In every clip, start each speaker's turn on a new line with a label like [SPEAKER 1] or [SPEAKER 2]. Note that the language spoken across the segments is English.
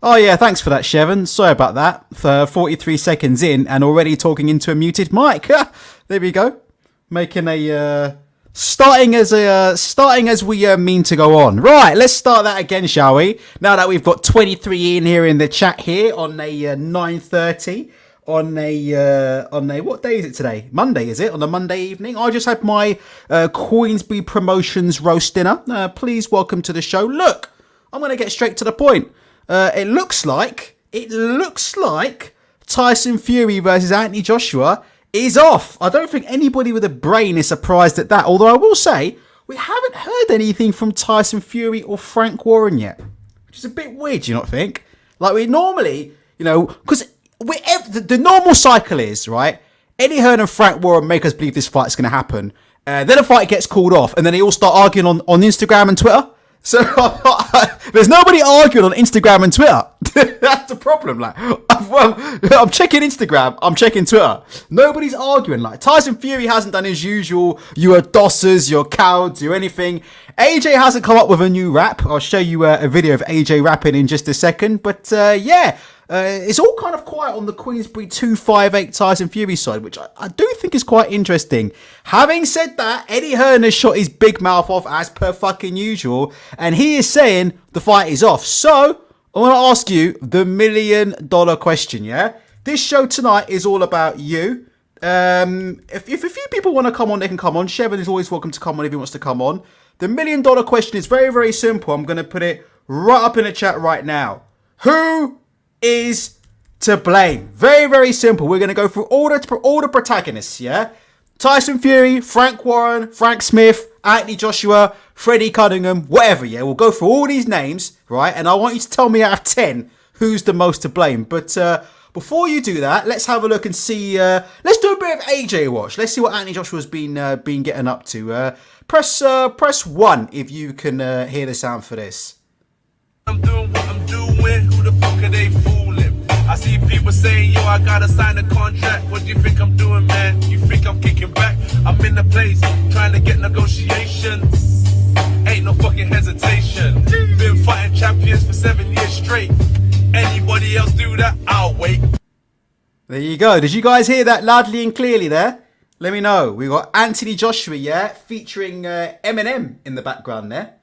[SPEAKER 1] Oh yeah, thanks for that, Chevon. Sorry about that. For 43 seconds in and already talking into a muted mic. There we go. Making a starting as we mean to go on. Right, let's start that again, shall we? Now that we've got 23 in here in the chat here on a 9:30 on a what day is it today? Monday, is it? On a Monday evening. I just had my Queensbury Promotions roast dinner. Please welcome to the show. Look, I'm going to get straight to the point. It looks like Tyson Fury versus Anthony Joshua is off. I don't think anybody with a brain is surprised at that. Although I will say, we haven't heard anything from Tyson Fury or Frank Warren yet. Which is a bit weird, do you not think? Like we normally, because the normal cycle is, right? Eddie Hearn and Frank Warren make us believe this fight's going to happen. Then a fight gets called off and then they all start arguing on Instagram and Twitter. So there's nobody arguing on Instagram and Twitter. That's the problem. Like, I'm checking Instagram, I'm checking Twitter. Nobody's arguing. Like Tyson Fury hasn't done his usual. You are dossers, you're cowards, you're anything. AJ hasn't come up with a new rap. I'll show you a video of AJ rapping in just a second. But it's all kind of quiet on the Queensbury 258 Tyson Fury side, which I do think is quite interesting. Having said that, Eddie Hearn has shot his big mouth off as per fucking usual, and he is saying the fight is off. So I want to ask you the $1 million question, yeah? This show tonight is all about you. If a few people want to come on, they can come on. Chevon is always welcome to come on if he wants to come on. The $1 million question is very, very simple. I'm going to put it right up in the chat right now. Who is to blame? Very, very simple. We're going to go through all the protagonists, yeah? Tyson Fury, Frank Warren, Frank Smith, Anthony Joshua, Freddie Cunningham, whatever, yeah? We'll go through all these names, right? And I want you to tell me out of 10 who's the most to blame. But before you do that, let's have a look and see. Let's do a bit of AJ watch. Let's see what Anthony Joshua's been getting up to. Press 1 if you can hear the sound for this.
[SPEAKER 2] I'm doing what I'm doing. Who the fuck are they fooling? I see people saying, yo, I gotta sign a contract. What do you think I'm doing, man? You think I'm kicking back? I'm in the place trying to get negotiations. Ain't no fucking hesitation. Been fighting champions for 7 years straight. Anybody else do that? I'll wait.
[SPEAKER 1] There you go. Did you guys hear that loudly and clearly there? Let me know. We got Anthony Joshua, yeah, featuring Eminem in the background there.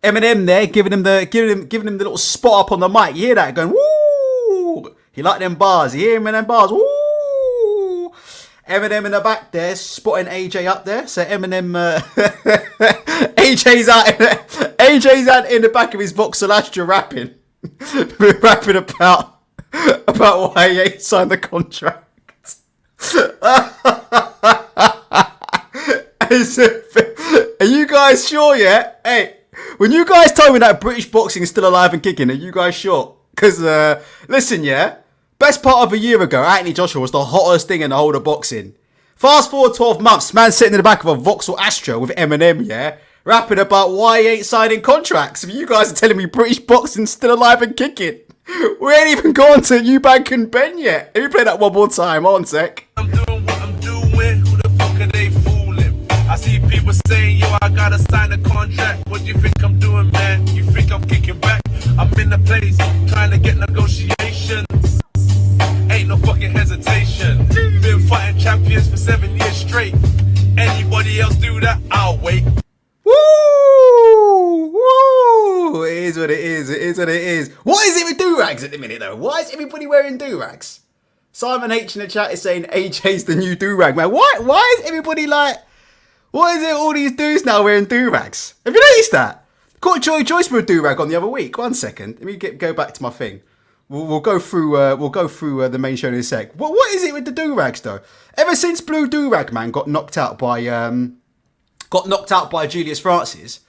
[SPEAKER 1] Eminem there, giving him the little spot up on the mic. You hear that? Going, woo! He like them bars. You hear him in them bars? Woo! Eminem in the back there, spotting AJ up there. So Eminem, AJ's out in the back of his Voxel Astra rapping. Rapping about why he ain't signed the contract. Are you guys sure yet? Hey, when you guys told me that British boxing is still alive and kicking, are you guys sure? Because, listen, yeah, best part of a year ago, Anthony Joshua was the hottest thing in the whole of boxing. Fast forward 12 months, man sitting in the back of a Vauxhall Astra with Eminem, yeah, rapping about why he ain't signing contracts. If you guys are telling me British boxing's still alive and kicking, we ain't even gone to Eubank and Ben yet. Let me play that one more time. Hold on a sec.
[SPEAKER 2] I'm doing what I'm doing. Who the fuck are they fooling? I see people saying, yo, I gotta sign a contract. What do you think I'm doing, man? You think I'm kicking back? I'm in the place trying to get negotiations. Ain't no fucking hesitation. Been fighting champions for 7 years straight. Anybody else do that? I'll wait.
[SPEAKER 1] Woo! Woo! It is what it is. It is what it is. What is it with do-rags at the minute, though? Why is everybody wearing do-rags? Simon H in the chat is saying AJ's the new do-rag, man. Why is everybody like... What is it all these dudes now wearing do-rags? Have you noticed that? Caught Joy Joyce with a do-rag on the other week. 1 second. Let me go back to my thing. We'll go through the main show in a sec. What is it with the do-rags, though? Ever since Blue Do-Rag Man got knocked out by Julius Francis,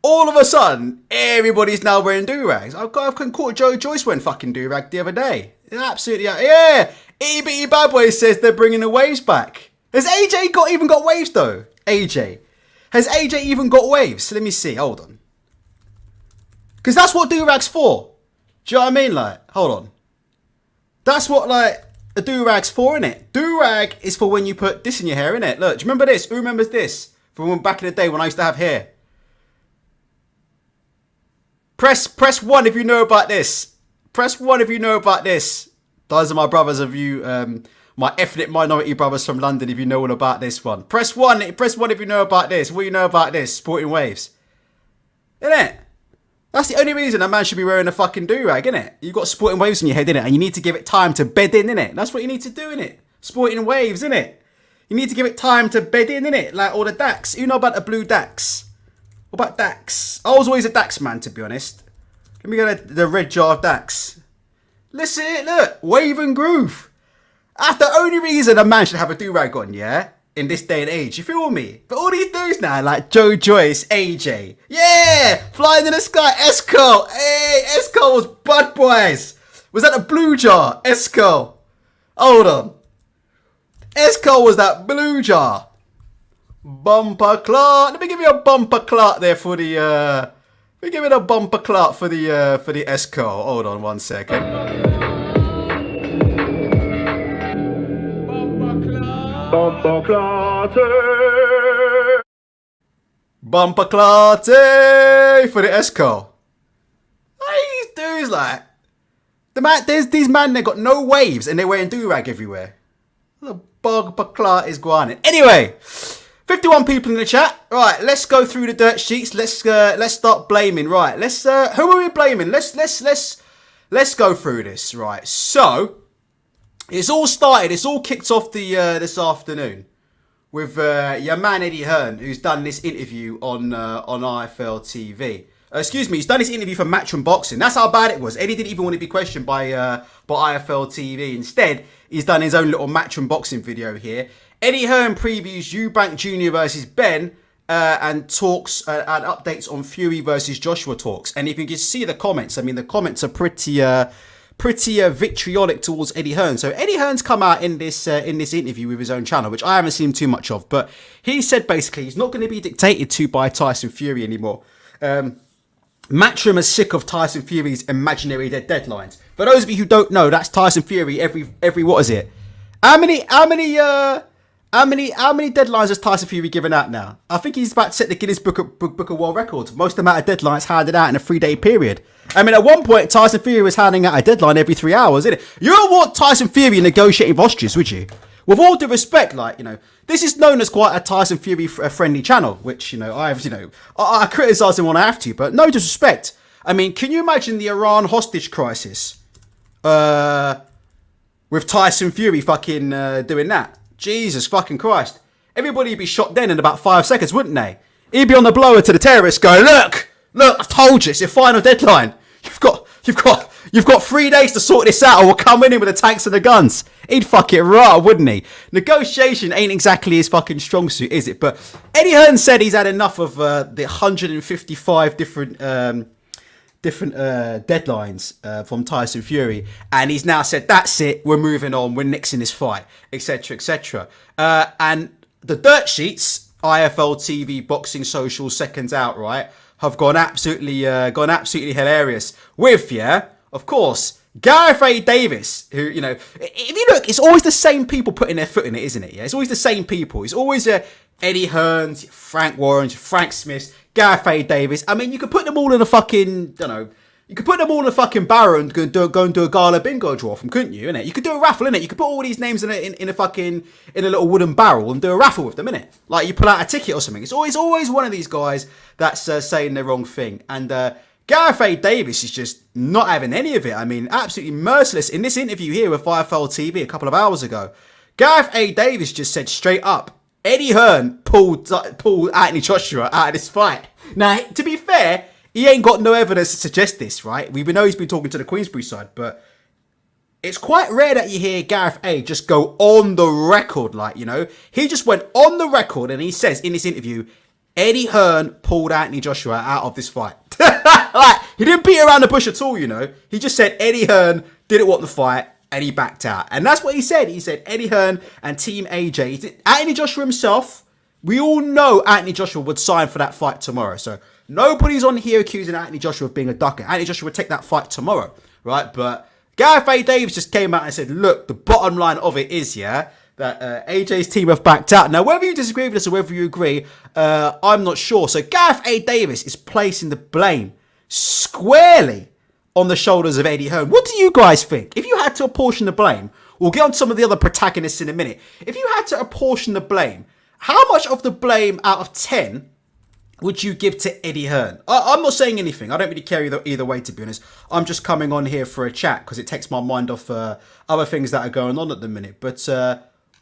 [SPEAKER 1] all of a sudden, everybody's now wearing do-rags. I've caught Joe Joyce wearing fucking do-rag the other day. Absolutely, yeah. Itty Bitty Bad Boy says they're bringing the waves back. Has AJ even got waves, though? Has AJ even got waves? Let me see, hold on. Because that's what do-rag's for. Do you know what I mean? Like, hold on. That's what, like, a do-rag's for, innit? Do-rag is for when you put this in your hair, innit? Look, do you remember this? Who remembers this? From back in the day when I used to have hair. Press 1 if you know about this. Press 1 if you know about this. Those are my brothers of you, my ethnic minority brothers from London, if you know all about this one. Press 1. Press 1 if you know about this. What do you know about this? Sporting Waves. Innit? That's the only reason a man should be wearing a fucking do-rag, innit? You've got Sporting Waves on your head, innit? And you need to give it time to bed in, innit? That's what you need to do, innit? Sporting Waves, innit? You need to give it time to bed in, innit? Like all the Dax. You know about the blue Dax? What about Dax? I was always a Dax man, to be honest. Let me get the red jar of Dax. Listen, look. Wave and groove. That's the only reason a man should have a do-rag on, yeah? In this day and age, you feel me? But all these dudes now, like Joe Joyce, AJ, yeah, flying in the sky, Esco, hey, Esco was Bud Boys. Was that a blue jar, Esco? Hold on, Esco was that blue jar. Bumper clock. Let me give you a bumper clock there for the. Let me give it a bumper clock for the Esco. Hold on 1 second.
[SPEAKER 2] Bumper Clarty.
[SPEAKER 1] Bumper Clarty for the Esco. These dudes like the man. There's these man. They got no waves and they're wearing do-rag everywhere. The bumper Clarty is going. Anyway, 51 people in the chat. Right, let's go through the dirt sheets. Let's start blaming. Right, let's. Who are we blaming? Let's go through this. Right, so. It's all started, it's all kicked off this afternoon with your man Eddie Hearn, who's done this interview on IFL TV. Excuse me, he's done this interview for Matchroom Boxing. That's how bad it was. Eddie didn't even want to be questioned by IFL TV. Instead, he's done his own little Matchroom Boxing video here. Eddie Hearn previews Eubank Jr. versus Ben and talks and updates on Fury versus Joshua talks. And if you can see the comments, I mean, the comments are pretty vitriolic towards Eddie Hearn. So Eddie Hearn's come out in this interview with his own channel, which I haven't seen too much of, but he said basically he's not going to be dictated to by Tyson Fury anymore. Matchroom is sick of Tyson Fury's imaginary deadlines. For those of you who don't know, that's Tyson Fury every what is it? How many deadlines has Tyson Fury given out now? I think he's about to set the Guinness Book of World Records. Most amount of deadlines handed out in a 3-day period. I mean, at one point, Tyson Fury was handing out a deadline every 3 hours, isn't it? You don't want Tyson Fury negotiating with ostriches, would you? With all due respect, like, you know, this is known as quite a Tyson Fury friendly channel, which, you know, I criticise him when I have to, but no disrespect. I mean, can you imagine the Iran hostage crisis with Tyson Fury fucking doing that? Jesus fucking Christ. Everybody would be shot dead in about 5 seconds, wouldn't they? He'd be on the blower to the terrorists going, look, I've told you, it's your final deadline. You've got 3 days to sort this out or we'll come in with the tanks and the guns. He'd fuck it right, wouldn't he? Negotiation ain't exactly his fucking strong suit, is it? But Eddie Hearn said he's had enough of the 155 different deadlines from Tyson Fury, and he's now said that's it, we're moving on, we're nixing this fight, etc. And the dirt sheets, IFL TV, Boxing Social, Seconds Out, right, have gone absolutely hilarious with, yeah, of course, Gareth A. Davies, who, you know, if you look, it's always the same people putting their foot in it, isn't it? Yeah, it's always the same people. It's always Eddie Hearns, Frank Warren, Frank Smith, Gareth A. Davies. I mean, you could put them all in a fucking, you could put them all in a fucking barrel and go and do a gala bingo draw from, couldn't you, innit? You could do a raffle, innit? You could put all these names in a little wooden barrel and do a raffle with them, innit? Like you pull out a ticket or something. It's always one of these guys that's saying the wrong thing. And Gareth A. Davies is just not having any of it. I mean, absolutely merciless. In this interview here with IFL TV a couple of hours ago, Gareth A. Davies just said straight up, Eddie Hearn pulled Anthony Joshua out of this fight. Now, to be fair, he ain't got no evidence to suggest this, right? We know he's been talking to the Queensbury side, but it's quite rare that you hear Gareth A. just go on the record, like, you know. He just went on the record and he says in this interview, Eddie Hearn pulled Anthony Joshua out of this fight. Like, he didn't beat around the bush at all, you know. He just said Eddie Hearn didn't want the fight and he backed out. And that's what he said. He said Eddie Hearn and Team AJ. Anthony Joshua himself, we all know Anthony Joshua would sign for that fight tomorrow. So nobody's on here accusing Anthony Joshua of being a ducker. Anthony Joshua would take that fight tomorrow, right? But Gareth A. Davies just came out and said, look, the bottom line of it is, yeah, that AJ's team have backed out. Now, whether you disagree with this or whether you agree, I'm not sure. So Gareth A. Davies is placing the blame squarely on the shoulders of Eddie Hearn. What do you guys think? If you had to apportion the blame, we'll get on some of the other protagonists in a minute. If you had to apportion the blame, how much of the blame out of 10 would you give to Eddie Hearn? I'm not saying anything. I don't really care either way, to be honest. I'm just coming on here for a chat because it takes my mind off other things that are going on at the minute. But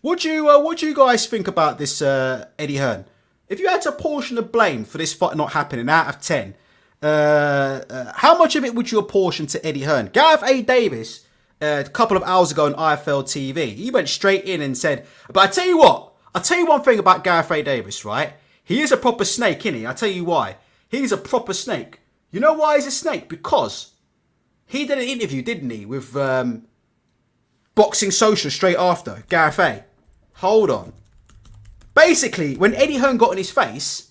[SPEAKER 1] what do you guys think about this Eddie Hearn? If you had to apportion the blame for this fight not happening out of 10, how much of it would you apportion to Eddie Hearn? Gareth A. Davies, a couple of hours ago on IFL TV, he went straight in and said, but I tell you what, I'll tell you one thing about Gareth A. Davies, right? He is a proper snake, isn't he? I'll tell you why. He's a proper snake. You know why he's a snake? Because he did an interview, didn't he, with Boxing Social straight after, Gareth A. Hold on. Basically, when Eddie Hearn got in his face,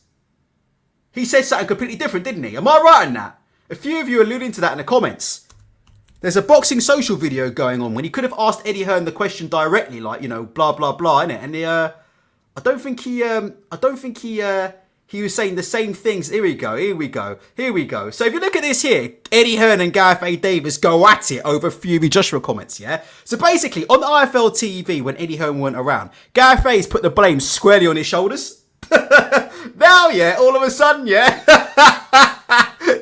[SPEAKER 1] he said something completely different, didn't he? Am I right on that? A few of you are alluding to that in the comments. There's a Boxing Social video going on when he could have asked Eddie Hearn the question directly, like, you know, blah, blah, blah, innit? And I don't think he was saying the same things. Here we go. So if you look at this here, Eddie Hearn and Gareth A. Davies go at it over Fury Joshua comments, yeah? So basically, on the IFL TV, when Eddie Hearn weren't around, Gareth A's put the blame squarely on his shoulders. Now, yeah, all of a sudden, yeah.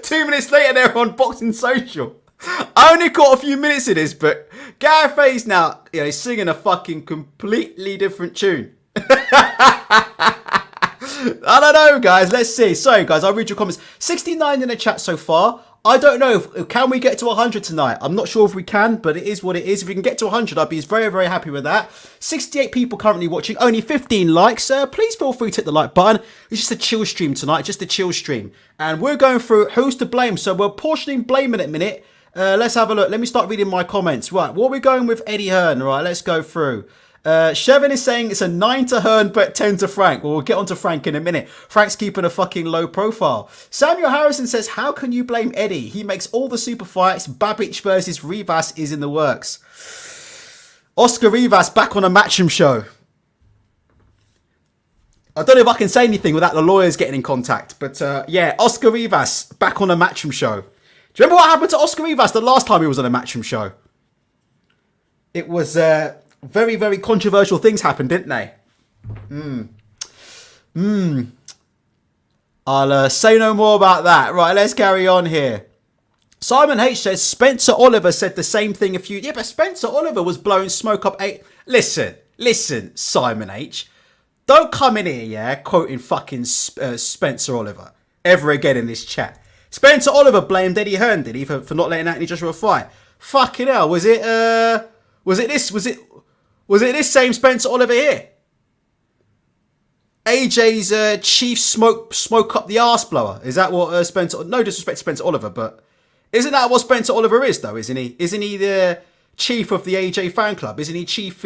[SPEAKER 1] 2 minutes later, they're on Boxing Social. I only caught a few minutes of this, but Gareth A's now, you know, singing a fucking completely different tune. I don't know, guys. Let's see. Sorry, guys. I'll read your comments. 69 in the chat so far. I don't know. Can we get to 100 tonight? I'm not sure if we can, but it is what it is. If we can get to 100, I'd be very, very happy with that. 68 people currently watching. Only 15 likes. Please feel free to hit the like button. It's just a chill stream tonight. Just a chill stream. And we're going through who's to blame. So we're portioning blame in a minute. Let's have a look. Let me start reading my comments. Right. What are we going with Eddie Hearn? Right. Let's go through. Shevin is saying it's a 9 to Hearn but 10 to Frank. Well, we'll get on to Frank in a minute. Frank's keeping a fucking low profile. Samuel Harrison says, how can you blame Eddie? He makes all the super fights. Babic versus Rivas is in the works. Oscar Rivas back on a Matchroom show. I don't know if I can say anything without the lawyers getting in contact. But yeah, Oscar Rivas back on a Matchroom show. Do you remember what happened to Oscar Rivas the last time he was on a Matchroom show? It was... very, very controversial things happened, didn't they? I'll say no more about that. Right, let's carry on here. Simon H says, Spencer Oliver said the same thing a few... Yeah, but Spencer Oliver was blowing smoke up... Listen, Simon H. Don't come in here, yeah, quoting fucking Spencer Oliver ever again in this chat. Spencer Oliver blamed Eddie Hearn, did he, for not letting Anthony Joshua fight? Fucking hell, was it this same Spencer Oliver here? AJ's chief smoke up the arse blower. Is that what Spencer... No disrespect to Spencer Oliver, but... Isn't that what Spencer Oliver is, though, isn't he? Isn't he the chief of the AJ fan club? Isn't he chief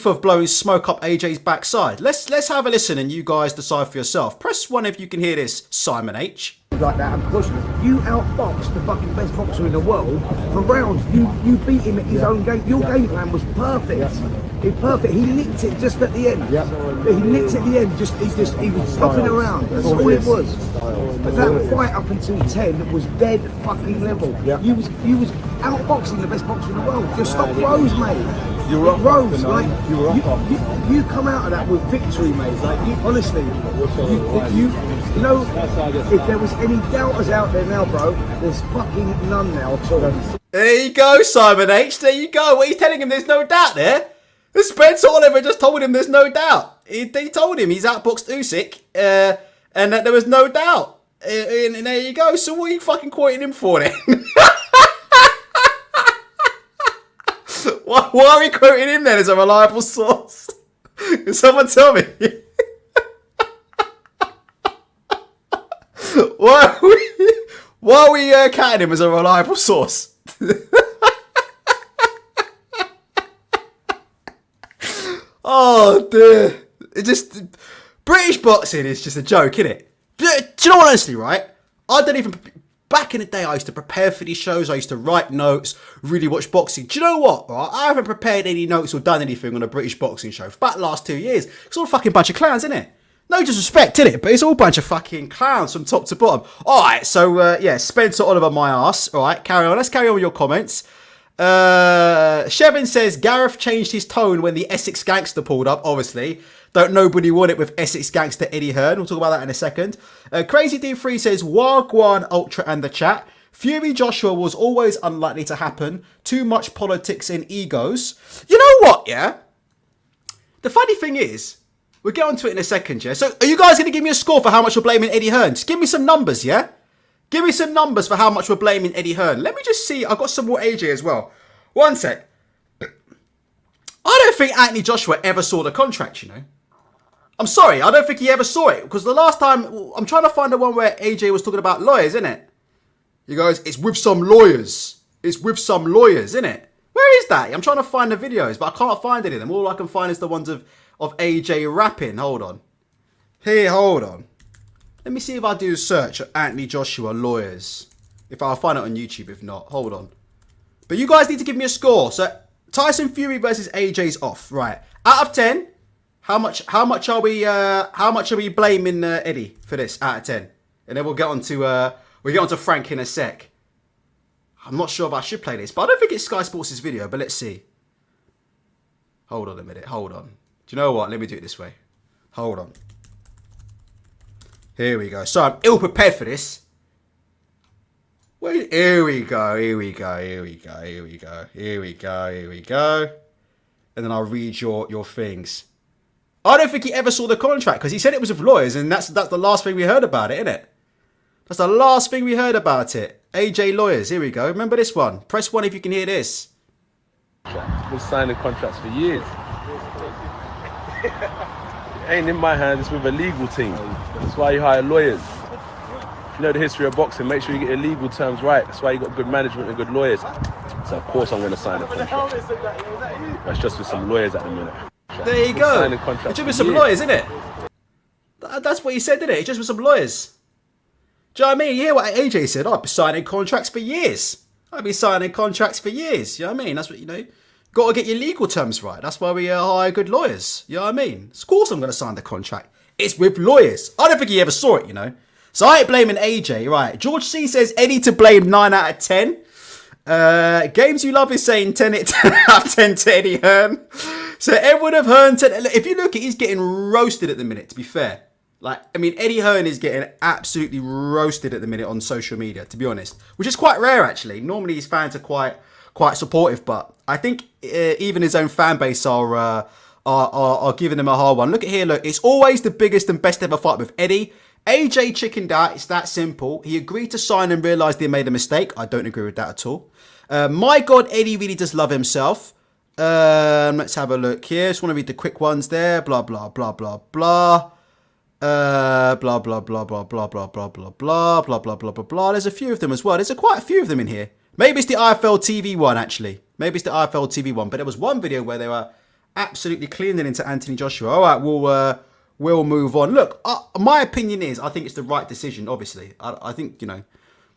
[SPEAKER 1] of blowing smoke up AJ's backside? Let's have a listen and you guys decide for yourself. Press 1 if you can hear this, Simon H.
[SPEAKER 3] Like that, and because you outboxed the fucking best boxer in the world for rounds. You beat him at his own game. Your game plan was perfect. Perfect. He nicked it just at the end. He nicked at the end. He was stopping around. That's all it was. But that fight up until 10 was dead fucking level. You was outboxing the best boxer in the world. Your stop rose, mate.
[SPEAKER 4] You were up
[SPEAKER 3] Rose, like
[SPEAKER 4] you
[SPEAKER 3] you come out of that with victory, mate. Like you, honestly, you know, if there was any doubters out there now, bro, there's fucking none now at all.
[SPEAKER 1] There you go, Simon H. There you go. What are you telling him? There's no doubt there. Spencer Oliver just told him there's no doubt. He told him he's outboxed Usyk, and that there was no doubt. And there you go. So what are you fucking quoting him for then? Why are we quoting him then as a reliable source? Can someone tell me? Why are we counting him as a reliable source? Oh dear. It just... British boxing is just a joke, isn't it? Do you know what, honestly, right? I don't even... Back in the day, I used to prepare for these shows. I used to write notes, really watch boxing. Do you know what? Right? I haven't prepared any notes or done anything on a British boxing show for about the last 2 years. It's all a fucking bunch of clowns, isn't it? No disrespect, innit? But it's all a bunch of fucking clowns from top to bottom. All right, so, yeah, Spencer Oliver, my ass. All right, carry on. Let's carry on with your comments. Shevin says, Gareth changed his tone when the Essex Gangster pulled up, obviously. Don't nobody want it with Essex Gangster Eddie Hearn. We'll talk about that in a second. Crazy D3 says, Wagwan Ultra and the chat. Fury Joshua was always unlikely to happen. Too much politics and egos. You know what, yeah? The funny thing is, we'll get onto it in a second, yeah? So, are you guys going to give me a score for how much you're blaming Eddie Hearn? Just give me some numbers, yeah? Give me some numbers for how much we're blaming Eddie Hearn. Let me just see. I've got some more AJ as well. One sec. I don't think Anthony Joshua ever saw the contract, you know? I'm sorry, I don't think he ever saw it. Because the last time, I'm trying to find the one where AJ was talking about lawyers, isn't it? You guys, it's with some lawyers. It's with some lawyers, isn't it? Where is that? I'm trying to find the videos, but I can't find any of them. All I can find is the ones of AJ rapping. Hold on. Here, hold on. Let me see if I do a search of Anthony Joshua lawyers. If I'll find it on YouTube, if not. Hold on. But you guys need to give me a score. So, Tyson Fury versus AJ's off. Right. Out of 10, how much are we blaming Eddie for this out of 10? And then we'll get on to Frank in a sec. I'm not sure if I should play this, but I don't think it's Sky Sports' video, but let's see. Hold on a minute. Hold on. Do you know what? Let me do it this way. Hold on. Here we go. So I'm ill prepared for this. Wait, here we go. Here we go. Here we go. Here we go. Here we go. Here we go. And then I'll read your things. I don't think he ever saw the contract because he said it was with lawyers, and that's the last thing we heard about it, isn't it? That's the last thing we heard about it. AJ lawyers. Here we go. Remember this one. Press 1 if you can hear this.
[SPEAKER 4] Been signing contracts for years. It ain't in my hands, it's with a legal team. That's why you hire lawyers. If you know the history of boxing, make sure you get your legal terms right. That's why you got good management and good lawyers. So of course I'm going to sign a contract. That's just with some lawyers at the minute.
[SPEAKER 1] There you go. It's just with some lawyers, isn't it? That's what he said, didn't it? It's just with some lawyers. Do you know what I mean? You hear what AJ said? I've been signing contracts for years. I've been signing contracts for years. You know what I mean? That's what, you know. Got to get your legal terms right. That's why we hire good lawyers. You know what I mean? Of course I'm going to sign the contract. It's with lawyers. I don't think he ever saw it, you know. So I ain't blaming AJ. Right. George C says Eddie to blame 9 out of 10. Games You Love is saying 10 out of 10 to Eddie Hearn. So Edward of Hearn, if you look, he's getting roasted at the minute, to be fair. Like, I mean, Eddie Hearn is getting absolutely roasted at the minute on social media, to be honest. Which is quite rare, actually. Normally his fans are quite supportive, but I think even his own fan base are giving him a hard one. Look at here, look. It's always the biggest and best ever fight with Eddie. AJ chickened out. It's that simple. He agreed to sign and realised he made a mistake. I don't agree with that at all. My God, Eddie really does love himself. Let's have a look here. Just want to read the quick ones there. Blah, blah, blah, blah, blah. Blah, blah, blah, blah, blah, blah, blah, blah, blah, blah, blah, blah, blah, blah. There's a few of them as well. There's quite a few of them in here. Maybe it's the IFL TV one, actually. Maybe it's the IFL TV one. But there was one video where they were absolutely cleaning into Anthony Joshua. All right, we'll move on. Look, my opinion is I think it's the right decision, obviously. I think, you know,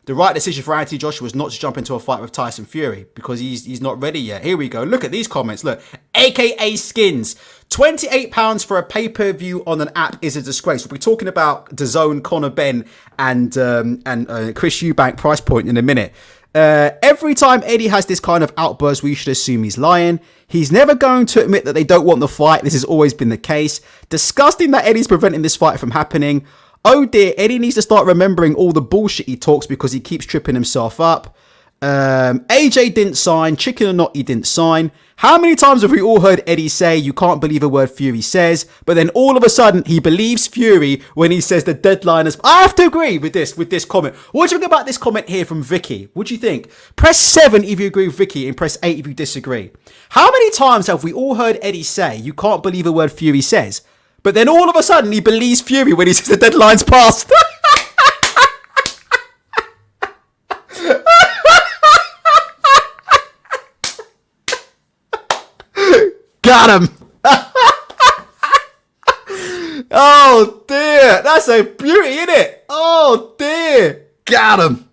[SPEAKER 1] the right decision for Anthony Joshua was not to jump into a fight with Tyson Fury because he's not ready yet. Here we go. Look at these comments. Look, AKA Skins. £28 for a pay-per-view on an app is a disgrace. We'll be talking about DAZN, Conor Benn, and Chris Eubank price point in a minute. Every time Eddie has this kind of outburst, we should assume he's lying. He's never going to admit that they don't want the fight. This has always been the case. Disgusting that Eddie's preventing this fight from happening. Oh dear, Eddie needs to start remembering all the bullshit he talks because he keeps tripping himself up. AJ didn't sign. Chicken or not, he didn't sign. How many times have we all heard Eddie say, you can't believe a word Fury says, but then all of a sudden he believes Fury when he says the deadline is... I have to agree with this comment. What do you think about this comment here from Vicky? What do you think? Press 7 if you agree with Vicky and press 8 if you disagree. How many times have we all heard Eddie say, you can't believe a word Fury says, but then all of a sudden he believes Fury when he says the deadline's passed? Got him. Oh dear, that's a beauty, isn't it? Oh dear, got him.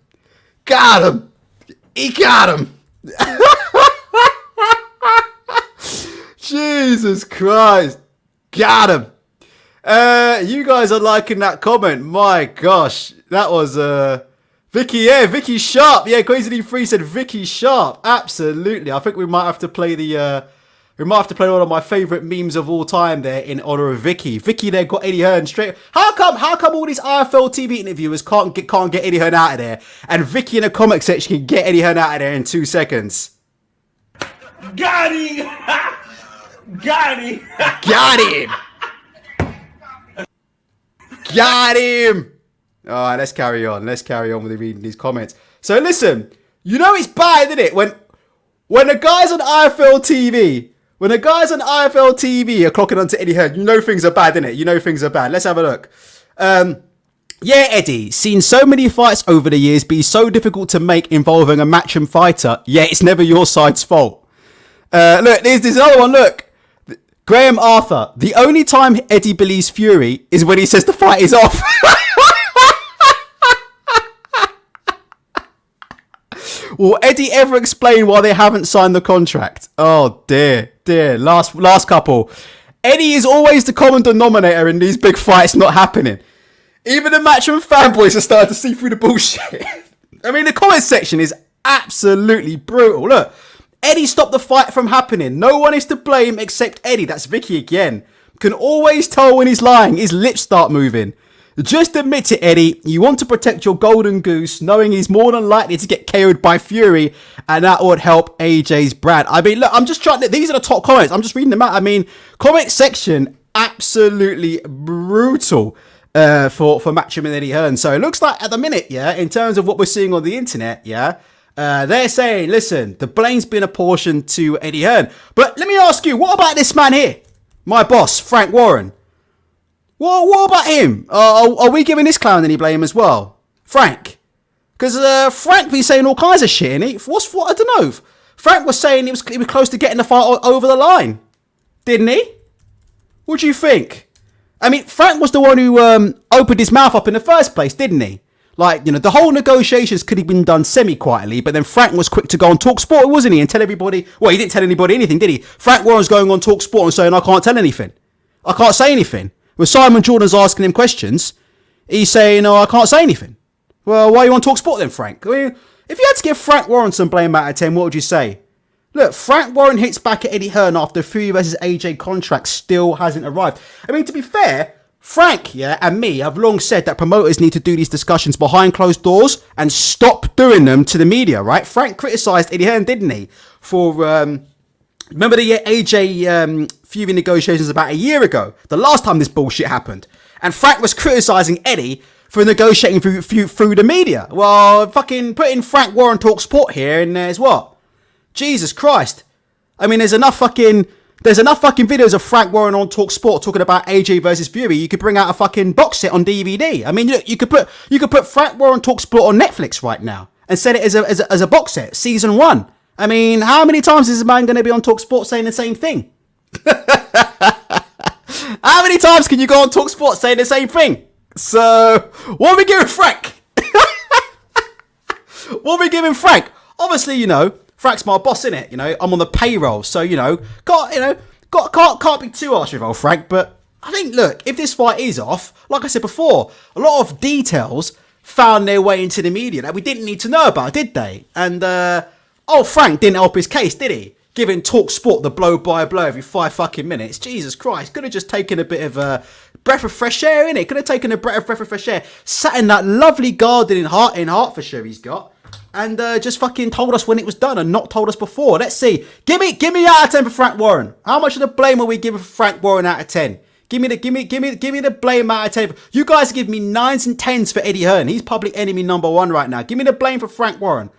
[SPEAKER 1] He got him. Jesus Christ, got him. You guys are liking that comment. My gosh, that was Vicky. Yeah, Vicky Sharp. Yeah, Crazy3 said Vicky Sharp. Absolutely. I think we might have to play we might have to play one of my favourite memes of all time there in honour of Vicky. Vicky there got Eddie Hearn straight. How come all these IFL TV interviewers can't get Eddie Hearn out of there, and Vicky in the comment section can get Eddie Hearn out of there in 2 seconds?
[SPEAKER 2] Got him! Got him!
[SPEAKER 1] Got him! Got him! All right, let's carry on. Let's carry on with reading these comments. So listen, you know it's bad, isn't it? When the guys on IFL TV, are clocking onto Eddie Hearn, you know things are bad, innit? You know things are bad. Let's have a look. Yeah, Eddie, seen so many fights over the years be so difficult to make involving a matchroom fighter. Yeah, it's never your side's fault. Look, there's another one. Look, Graham Arthur. The only time Eddie believes Fury is when he says the fight is off. Will Eddie ever explain why they haven't signed the contract? Oh dear. Last couple. Eddie is always the common denominator in these big fights not happening. Even the Matchroom fanboys are starting to see through the bullshit. I mean, the comment section is absolutely brutal. Look, Eddie stopped the fight from happening. No one is to blame except Eddie. That's Vicky again. Can always tell when he's lying. His lips start moving. Just admit it, Eddie. You want to protect your golden goose, knowing he's more than likely to get KO'd by Fury, and that would help AJ's brand. I mean, look, I'm just trying to... These are the top comments. I'm just reading them out. I mean, comment section, absolutely brutal for Matchroom and Eddie Hearn. So it looks like at the minute, yeah, in terms of what we're seeing on the internet, yeah, they're saying, listen, the blame's been apportioned to Eddie Hearn. But let me ask you, what about this man here? My boss, Frank Warren. What about him? Are we giving this clown any blame as well? Frank? Because Frank be saying all kinds of shit, innit? What? I don't know. Frank was saying he was close to getting the fight over the line. Didn't he? What do you think? I mean, Frank was the one who opened his mouth up in the first place, didn't he? Like, you know, the whole negotiations could have been done semi-quietly, but then Frank was quick to go on TalkSport, wasn't he? And tell everybody... Well, he didn't tell anybody anything, did he? Frank Warren's going on TalkSport and saying, I can't tell anything. I can't say anything. When Simon Jordan's asking him questions, he's saying, oh, I can't say anything. Well, why are you on TalkSport then, Frank? I mean, if you had to give Frank Warren some blame out of 10, what would you say? Look, Frank Warren hits back at Eddie Hearn after Fury vs AJ contract still hasn't arrived. I mean, to be fair, Frank, yeah, and me have long said that promoters need to do these discussions behind closed doors and stop doing them to the media, right? Frank criticised Eddie Hearn, didn't he? For, remember the AJ Fury negotiations about a year ago? The last time this bullshit happened. And Frank was criticising Eddie for negotiating through the media. Well, fucking putting Frank Warren Talk Sport here and there's what? Jesus Christ. I mean, there's enough fucking videos of Frank Warren on Talk Sport talking about AJ versus Fury. You could bring out a fucking box set on DVD. I mean, look, you could put Frank Warren Talk Sport on Netflix right now and set it as a box set, season 1. I mean, how many times is this man going to be on Talk Sport saying the same thing? How many times can you go on Talk Sport saying the same thing? So, what are we giving Frank? What are we giving Frank? Obviously, you know, Frank's my boss, innit? You know, I'm on the payroll, so you know, can't be too harsh with old Frank. But I think, look, if this fight is off, like I said before, a lot of details found their way into the media that we didn't need to know about, did they? And Frank didn't help his case, did he? Giving Talk Sport the blow by blow every 5 fucking minutes. Jesus Christ, could have just taken a bit of a breath of fresh air, innit? Could have taken a breath of fresh air, sat in that lovely garden in Hertfordshire he's got. And just fucking told us when it was done and not told us before. Let's see. Give me out of 10 for Frank Warren. How much of the blame are we giving for Frank Warren out of 10? Give me the blame out of 10. You guys give me 9s and 10s for Eddie Hearn. He's public enemy number 1 right now. Give me the blame for Frank Warren.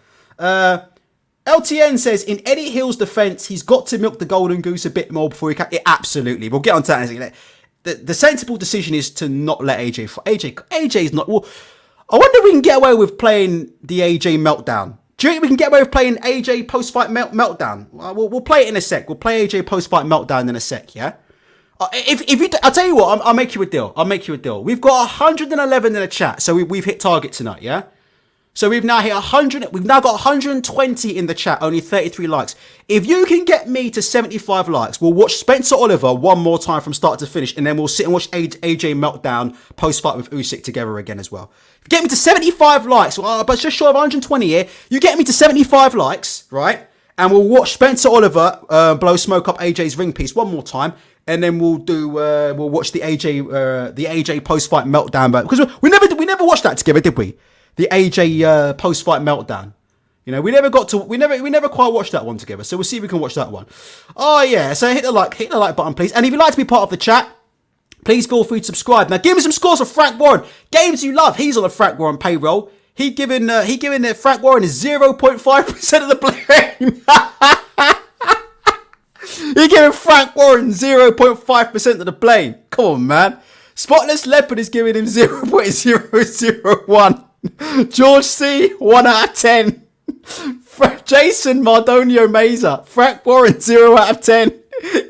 [SPEAKER 1] LTN says, in Eddie Hill's defense, he's got to milk the golden goose a bit more before he can. Yeah, absolutely. We'll get on to that in a second. The sensible decision is to not let AJ fight. AJ's not. Well, I wonder if we can get away with playing the AJ meltdown. Do you think we can get away with playing AJ post-fight meltdown? We'll play it in a sec. We'll play AJ post-fight meltdown in a sec, yeah? If you, I'll tell you what, I'll make you a deal. We've got 111 in the chat, so we've hit target tonight, yeah? So we've now hit 100. We've now got 120 in the chat. Only 33 likes. If you can get me to 75 likes, we'll watch Spencer Oliver one more time from start to finish, and then we'll sit and watch AJ meltdown post fight with Usyk together again as well. If you get me to 75 likes, but just short of 120 here. You get me to 75 likes, right? And we'll watch Spencer Oliver blow smoke up AJ's ring piece one more time. And then we'll watch the AJ post fight meltdown, because we never watched that together, did we? The AJ post fight meltdown. You know, we never quite watched that one together. So we'll see if we can watch that one. Oh yeah, so hit the like button, please. And if you'd like to be part of the chat, please feel free to subscribe. Now give me some scores for Frank Warren. Games you love. He's on a Frank Warren payroll. He giving Frank Warren 0.5% of the blame. He giving Frank Warren 0.5% of the blame. Come on, man. Spotless Leopard is giving him 0.001. George C, 1 out of 10. Jason Mardonio Meza, Frank Warren, 0 out of 10.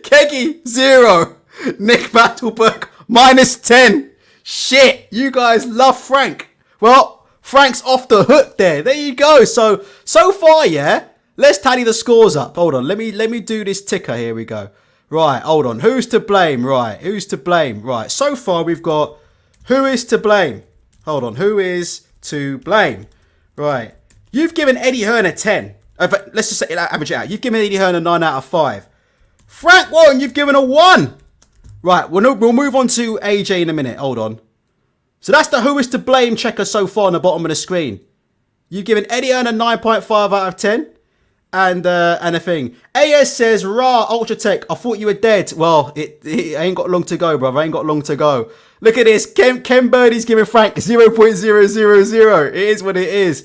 [SPEAKER 1] Keggy, 0. Nick Battleberg, -10. Shit, you guys love Frank. Well, Frank's off the hook there. There you go. So far, yeah. Let's tally the scores up. Hold on. Let me do this ticker. Here we go. Right, hold on. Who's to blame? Right, who's to blame? Right, so far we've got who is to blame. Hold on. Who is to blame? Right. You've given Eddie Hearn a 10. Let's just say average it out. You've given Eddie Hearn a 9 out of 5. Frank Warren, you've given a 1. Right, we'll move on to AJ in a minute. Hold on. So that's the who is to blame checker so far on the bottom of the screen. You've given Eddie Hearn a 9.5 out of 10. And a thing. AS says, rah, Ultra Tech, I thought you were dead. Well, it ain't got long to go, brother. Ain't got long to go. Look at this. Ken Birdie's giving Frank 0.000. It is what it is.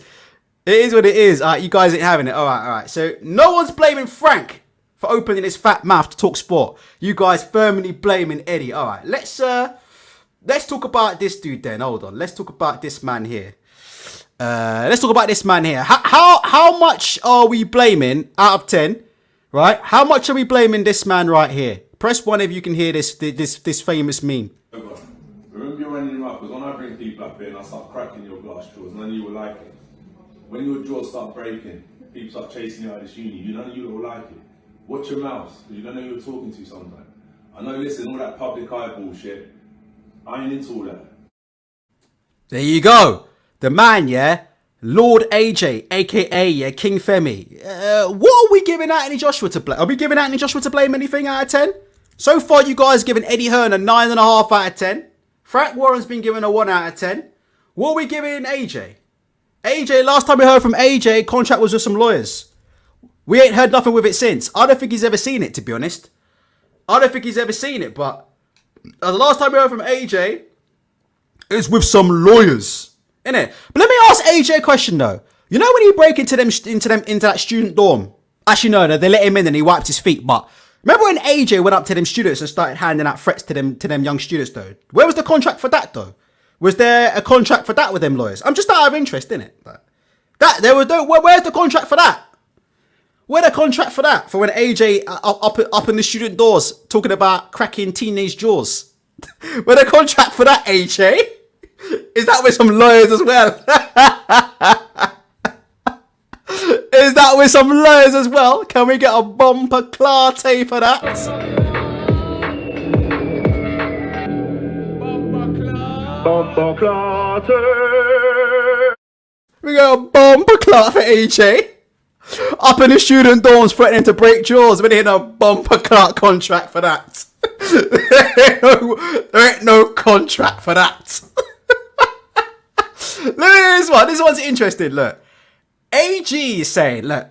[SPEAKER 1] It is what it is. All right, you guys ain't having it. All right. So no one's blaming Frank for opening his fat mouth to talk sport. You guys firmly blaming Eddie. All right, let's talk about this dude then. Hold on. Let's talk about this man here. How much are we blaming out of 10? Right? How much are we blaming this man right here? Press 1 if you can hear this famous meme.
[SPEAKER 4] Remember you're running him up, because when I bring people up here and I start cracking your glass jaws, none of you will like it. When your jaws start breaking, people start chasing you out of this uni, none of you will like it. Watch your mouth, because you don't know who you're talking to sometimes. I know, listen, all that public eye bullshit, I ain't into all that.
[SPEAKER 1] There you go. The man, yeah, Lord AJ, aka King Femi. What are we giving Anthony Joshua to blame? Are we giving Anthony Joshua to blame anything out of 10? So far, you guys given Eddie Hearn a 9.5 out of 10. Frank Warren's been given a 1 out of 10. What are we giving AJ? AJ, last time we heard from AJ, contract was with some lawyers. We ain't heard nothing with it since. I don't think he's ever seen it, to be honest. I don't think he's ever seen it, but the last time we heard from AJ is with some lawyers. Innit? But let me ask AJ a question though. You know when you break into that student dorm? Actually no, they let him in and he wiped his feet. But remember when AJ went up to them students and started handing out threats to them young students though? Where was the contract for that though? Was there a contract for that with them lawyers? I'm just out of interest, innit? Where's the contract for that? Where's the contract for that? For when AJ up in the student doors talking about cracking teenage jaws? Where's the contract for that, AJ? Is that with some lawyers as well? Is that with some lawyers as well? Can we get a bumper clarté for that? Bumper clarté. We got a bumper clot for AJ. Up in the student dorms threatening to break jaws. We need a bumper clot contract for that. There ain't no contract for that. Look at this one. This one's interesting. Look. AG is saying, look,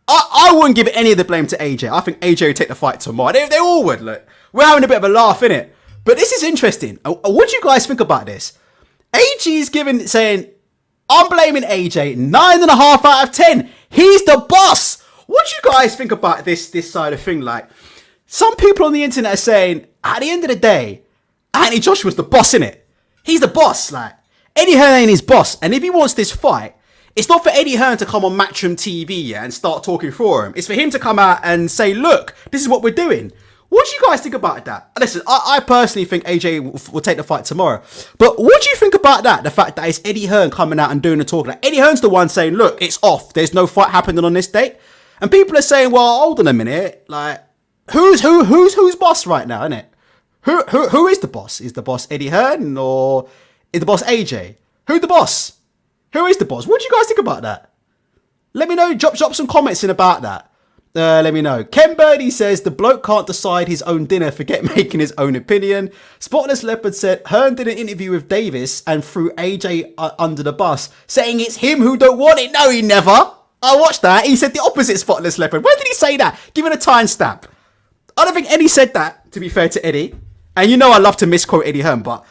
[SPEAKER 1] I wouldn't give any of the blame to AJ. I think AJ would take the fight tomorrow. They all would. Look, we're having a bit of a laugh, innit? But this is interesting. What do you guys think about this? AG is saying, I'm blaming AJ 9.5 out of 10. He's the boss. What do you guys think about this side of thing? Like, some people on the internet are saying, at the end of the day, Anthony Joshua's the boss, innit? He's the boss. Like, Eddie Hearn ain't his boss. And if he wants this fight, it's not for Eddie Hearn to come on Matchroom TV and start talking for him. It's for him to come out and say, look, this is what we're doing. What do you guys think about that? Listen, I personally think AJ will take the fight tomorrow. But what do you think about that? The fact that it's Eddie Hearn coming out and doing the talk. Like, Eddie Hearn's the one saying, look, it's off. There's no fight happening on this date. And people are saying, well, hold on a minute. Like, who's boss right now, innit? Who is the boss? Is the boss Eddie Hearn or is the boss AJ? Who's the boss? Who is the boss? What do you guys think about that? Let me know. Drop some comments in about that. Let me know. Ken Birdie says the bloke can't decide his own dinner, forget making his own opinion. Spotless Leopard said Hearn did an interview with Davies and threw AJ under the bus, saying it's him who don't want it. No, he never. I watched that. He said the opposite, Spotless Leopard. When did he say that? Give it a timestamp. I don't think Eddie said that, to be fair to Eddie. And you know I love to misquote Eddie Hearn, but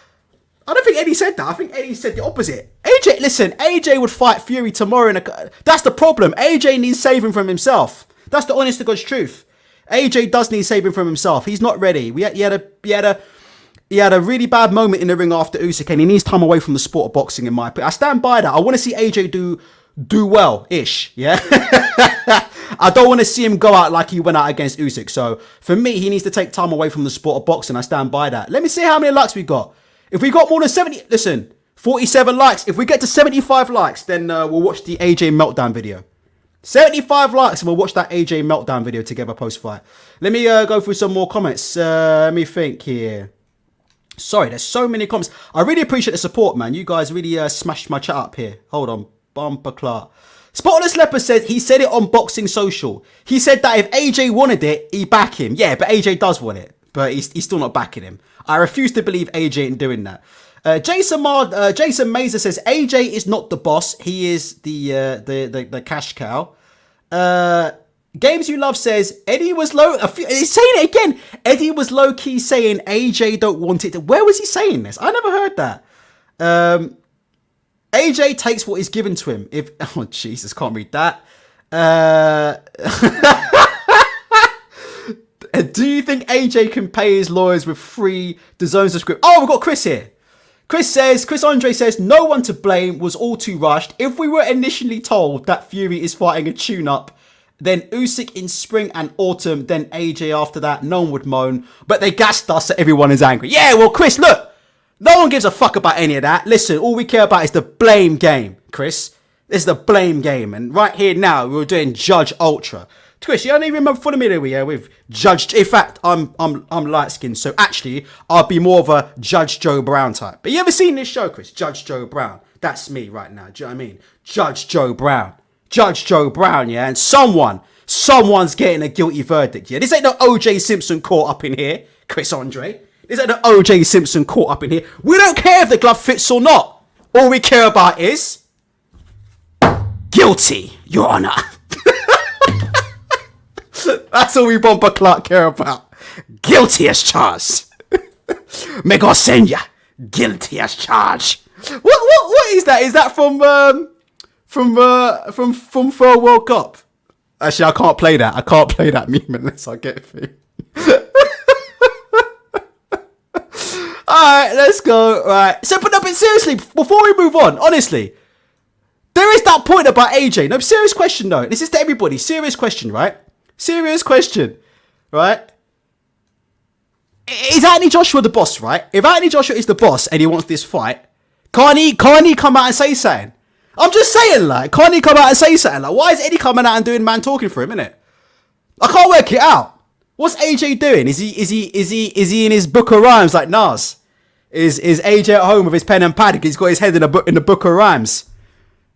[SPEAKER 1] I don't think Eddie said that. I think Eddie said the opposite. AJ would fight Fury tomorrow. That's the problem. AJ needs saving from himself. That's the honest to God's truth. AJ does need saving from himself. He's not ready. He had a really bad moment in the ring after Usyk, and he needs time away from the sport of boxing. In my opinion, I stand by that. I want to see AJ do well-ish. Yeah. I don't want to see him go out like he went out against Usyk. So for me, he needs to take time away from the sport of boxing. I stand by that. Let me see how many likes we got. If we got more than 70, listen, 47 likes. If we get to 75 likes, then we'll watch the AJ meltdown video. 75 likes and we'll watch that AJ meltdown video together post-fight. Let me go through some more comments. Let me think here. Sorry, there's so many comments. I really appreciate the support, man. You guys really smashed my chat up here. Hold on. Bumper Clark. Spotless Leopard said he said it on Boxing Social. He said that if AJ wanted it, he'd back him. Yeah, but AJ does want it. But he's still not backing him. I refuse to believe AJ ain't doing that. Jason Mazer says AJ is not the boss. He is the cash cow. Games You Love says Eddie was low. He's saying it again. Eddie was low key saying AJ don't want it. Where was he saying this? I never heard that. AJ takes what is given to him. Oh Jesus, can't read that. Do you think AJ can pay his lawyers with free DAZN subscription? Oh, we've got Chris here. Chris Andre says, no one to blame, was all too rushed. If we were initially told that Fury is fighting a tune-up, then Usyk in spring and autumn, then AJ after that, no one would moan. But they gassed us so everyone is angry. Yeah, well, Chris, look, no one gives a fuck about any of that. Listen, all we care about is the blame game, Chris. This is the blame game. And right here now, we're doing Judge Ultra. Chris, you don't even remember for the minute we with Judge. In fact, I'm light skinned, so actually I'll be more of a Judge Joe Brown type. But you ever seen this show, Chris? Judge Joe Brown. That's me right now. Do you know what I mean? Judge Joe Brown. Judge Joe Brown, yeah. And someone's getting a guilty verdict. Yeah, this ain't no OJ Simpson caught up in here, Chris Andre. This ain't no OJ Simpson caught up in here. We don't care if the glove fits or not. All we care about is guilty, Your Honor. That's all we Bumper Clark care about. Guilty as charged. May God send ya. Guilty as charged. What is that? Is that from Third World Cup? Actually, I can't play that. I can't play that meme unless I get it. Alright, let's go. Right. So, but seriously, before we move on, honestly, there is that point about AJ. No, serious question though. This is to everybody. Serious question, right? Serious question, right? Is Anthony Joshua the boss, right? If Anthony Joshua is the boss and he wants this fight, can't he come out and say something? I'm just saying, like, can't he come out and say something? Like, why is Eddie coming out and doing man talking for him, innit? I can't work it out. What's AJ doing? Is he in his book of rhymes like Nas? Is AJ at home with his pen and pad? He's got his head in the book of rhymes.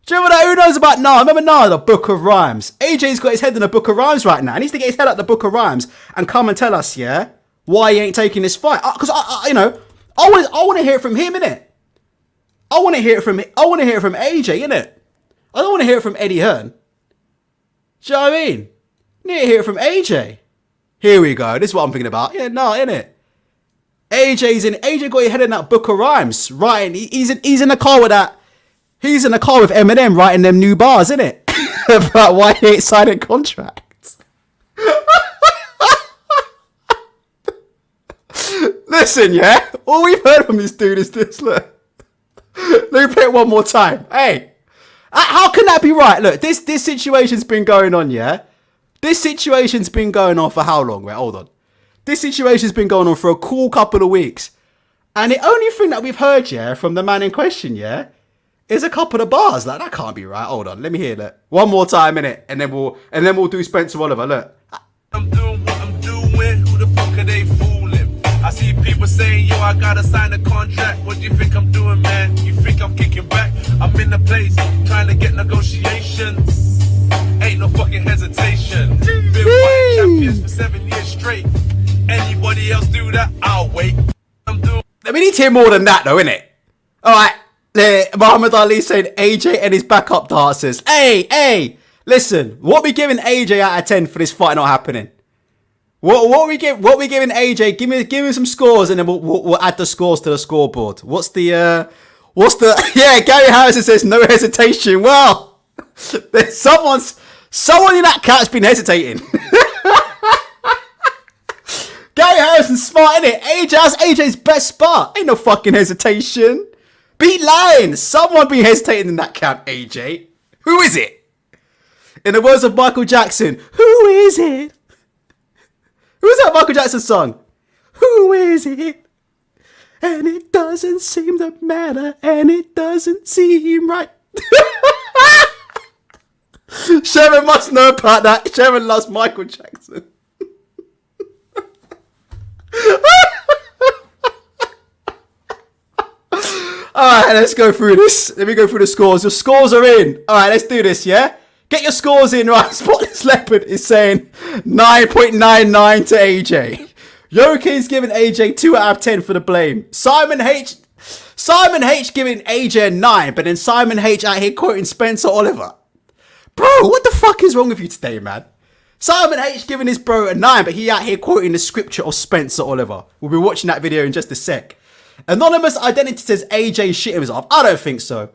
[SPEAKER 1] Do you remember that? Who knows about Nas? Remember Nas, the book of rhymes. AJ's got his head in the book of rhymes right now. He needs to get his head out the book of rhymes and come and tell us, yeah, why he ain't taking this fight. Because I want to hear it from him, innit? I want to hear it from AJ, innit? I don't want to hear it from Eddie Hearn. Do you know what I mean? I need to hear it from AJ. Here we go. This is what I'm thinking about. Yeah, no, innit? AJ got his head in that book of rhymes, right? He's in the car with that. He's in the car with Eminem writing them new bars, innit? About why he ain't signing contracts. Listen, yeah? All we've heard from this dude is this, look. Let me play it one more time. Hey, how can that be right? Look, this situation's been going on, yeah? This situation's been going on for how long? Wait, hold on. This situation's been going on for a cool couple of weeks. And the only thing that we've heard, yeah, from the man in question, yeah, is a couple of bars. Like, that can't be right. Hold on, let me hear that. One more time, innit? And then we'll do Spencer Oliver. Look.
[SPEAKER 2] I'm doing what I'm doing. Who the fuck are they fooling? I see people saying, yo, I gotta sign a contract. What do you think I'm doing, man? You think I'm kicking back? I'm in the place trying to get negotiations. Ain't no fucking hesitation. Been fighting champions for 7 years straight. Anybody else do that? I'll wait. I'm doing.
[SPEAKER 1] We need to hear more than that, though, innit? All right. Muhammad Ali saying AJ and his backup dancers. Hey, listen. What we giving AJ out of 10 for this fight not happening? What we giving AJ? Give me some scores, and then we'll add the scores to the scoreboard. What's the yeah? Gary Harrison says no hesitation. Well, there's someone in that cat's been hesitating. Gary Harrison's smart, innit? That's AJ's best spot. Ain't no fucking hesitation. Be lying. Someone be hesitating in that camp, AJ. Who is it? In the words of Michael Jackson, who is it? Who's that Michael Jackson song? Who is it? And it doesn't seem to matter, and it doesn't seem right. Sharon must know about that. Sharon loves Michael Jackson. Alright, let's go through this. Let me go through the scores. The scores are in. Alright, let's do this, yeah? Get your scores in, right? Spotless Leopard is saying 9.99 to AJ. Yoki's giving AJ 2 out of 10 for the blame. Simon H giving AJ a 9, but then Simon H out here quoting Spencer Oliver. Bro, what the fuck is wrong with you today, man? Simon H giving his bro a 9, but he out here quoting the scripture of Spencer Oliver. We'll be watching that video in just a sec. Anonymous Identity says AJ shit himself. I don't think so.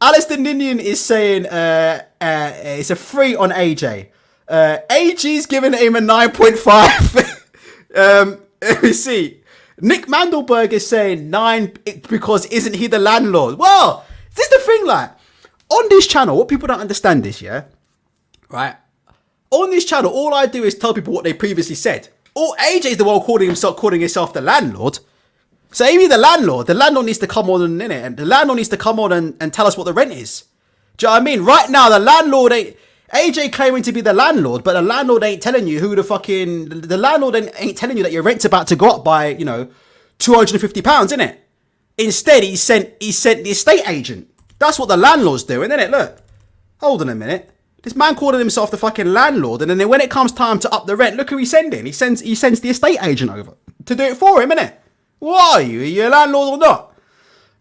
[SPEAKER 1] Alistair Ninian is saying it's a 3 on AJ. AG's giving him a 9.5. Let me see. Nick Mandelberg is saying 9 because isn't he the landlord? Well, this is the thing, like, on this channel, what people don't understand is, yeah? Right? On this channel, all I do is tell people what they previously said. AJ's the one calling himself the landlord. So if he's the landlord needs to come on in it, and the landlord needs to come on and tell us what the rent is. Do you know what I mean? Right now, the landlord ain't AJ claiming to be the landlord, but the landlord ain't telling you who the landlord ain't telling you that your rent's about to go up by, £250, innit? Instead, he sent the estate agent. That's what the landlord's doing, innit? Look, hold on a minute. This man calling himself the fucking landlord, and then when it comes time to up the rent, look who he's sending. He sends the estate agent over to do it for him, innit? What are you? Are you a landlord or not?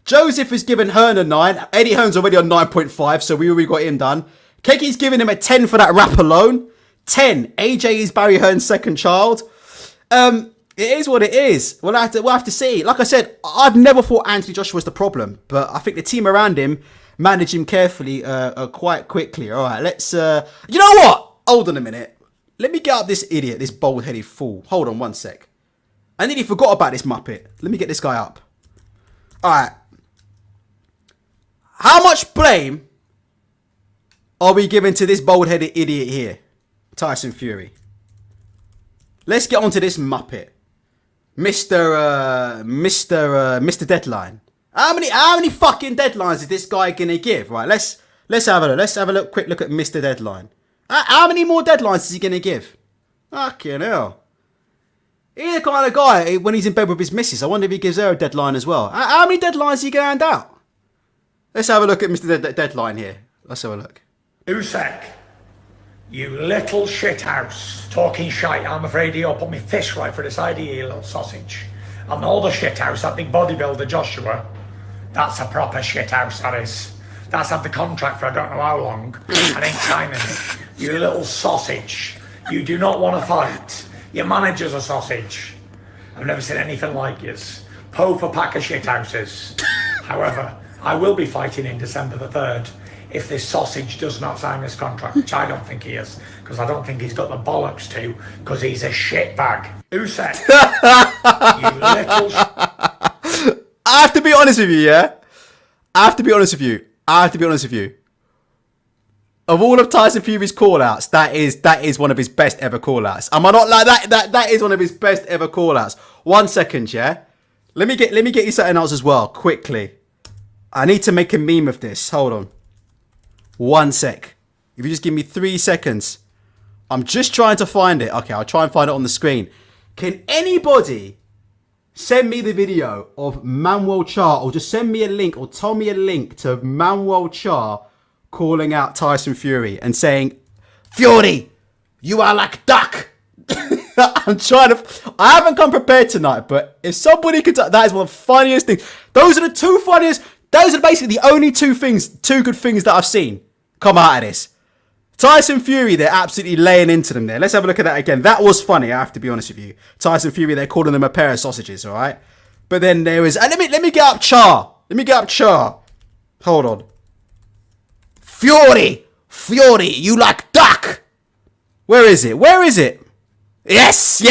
[SPEAKER 1] Joseph is giving Hearn a 9. Eddie Hearn's already on 9.5, so we already got him done. Keki's giving him a 10 for that rap alone. 10. AJ is Barry Hearn's second child. It is what it is. We'll have to see. Like I said, I've never thought Anthony Joshua was the problem, but I think the team around him managed him carefully quite quickly. All right, let's... you know what? Hold on a minute. Let me get up this idiot, this bald-headed fool. Hold on one sec. I nearly forgot about this Muppet. Let me get this guy up. Alright. How much blame are we giving to this bald-headed idiot here? Tyson Fury. Let's get onto this Muppet. Mr. Deadline. How many fucking deadlines is this guy gonna give? Right, let's have a look. Let's have a quick look at Mr. Deadline. How many more deadlines is he gonna give? Fucking hell. He's the kind of guy, when he's in bed with his missus, I wonder if he gives her a deadline as well. How many deadlines is he going to hand out? Let's have a look at Mr. Deadline here. Let's have a look.
[SPEAKER 5] Usek, you little shithouse. Talking shite. I'm afraid you'll put me fist right for the side of you little sausage. And all the shithouse, that big bodybuilder Joshua, that's a proper shithouse, that is. That's had the contract for I don't know how long. I ain't signing it. You little sausage. You do not want to fight. Your manager's a sausage. I've never seen anything like yours. Poe for pack of shithouses. However, I will be fighting in December the 3rd if this sausage does not sign this contract, which I don't think he is, because I don't think he's got the bollocks to, because he's a shitbag. Usek, you little
[SPEAKER 1] I have to be honest with you, yeah? I have to be honest with you. Of all of Tyson Fury's call-outs, that is one of his best ever call-outs. Am I not like that? That is one of his best ever call-outs. 1 second, yeah? Let me get you something else as well, quickly. I need to make a meme of this. Hold on. 1 sec. If you just give me 3 seconds. I'm just trying to find it. Okay, I'll try and find it on the screen. Can anybody send me the video of Manuel Char, or just send me a link, or tell me a link to Manuel Char calling out Tyson Fury and saying, Fury, you are like duck. I haven't come prepared tonight, but if somebody could, that is one of the funniest things. Those are the two funniest, those are basically the only two good things that I've seen come out of this. Tyson Fury, they're absolutely laying into them there. Let's have a look at that again. That was funny, I have to be honest with you. Tyson Fury, they're calling them a pair of sausages, all right? But then there was, let me get up Char. Let me get up Char. Hold on. Fury, you like duck. Where is it? Yes.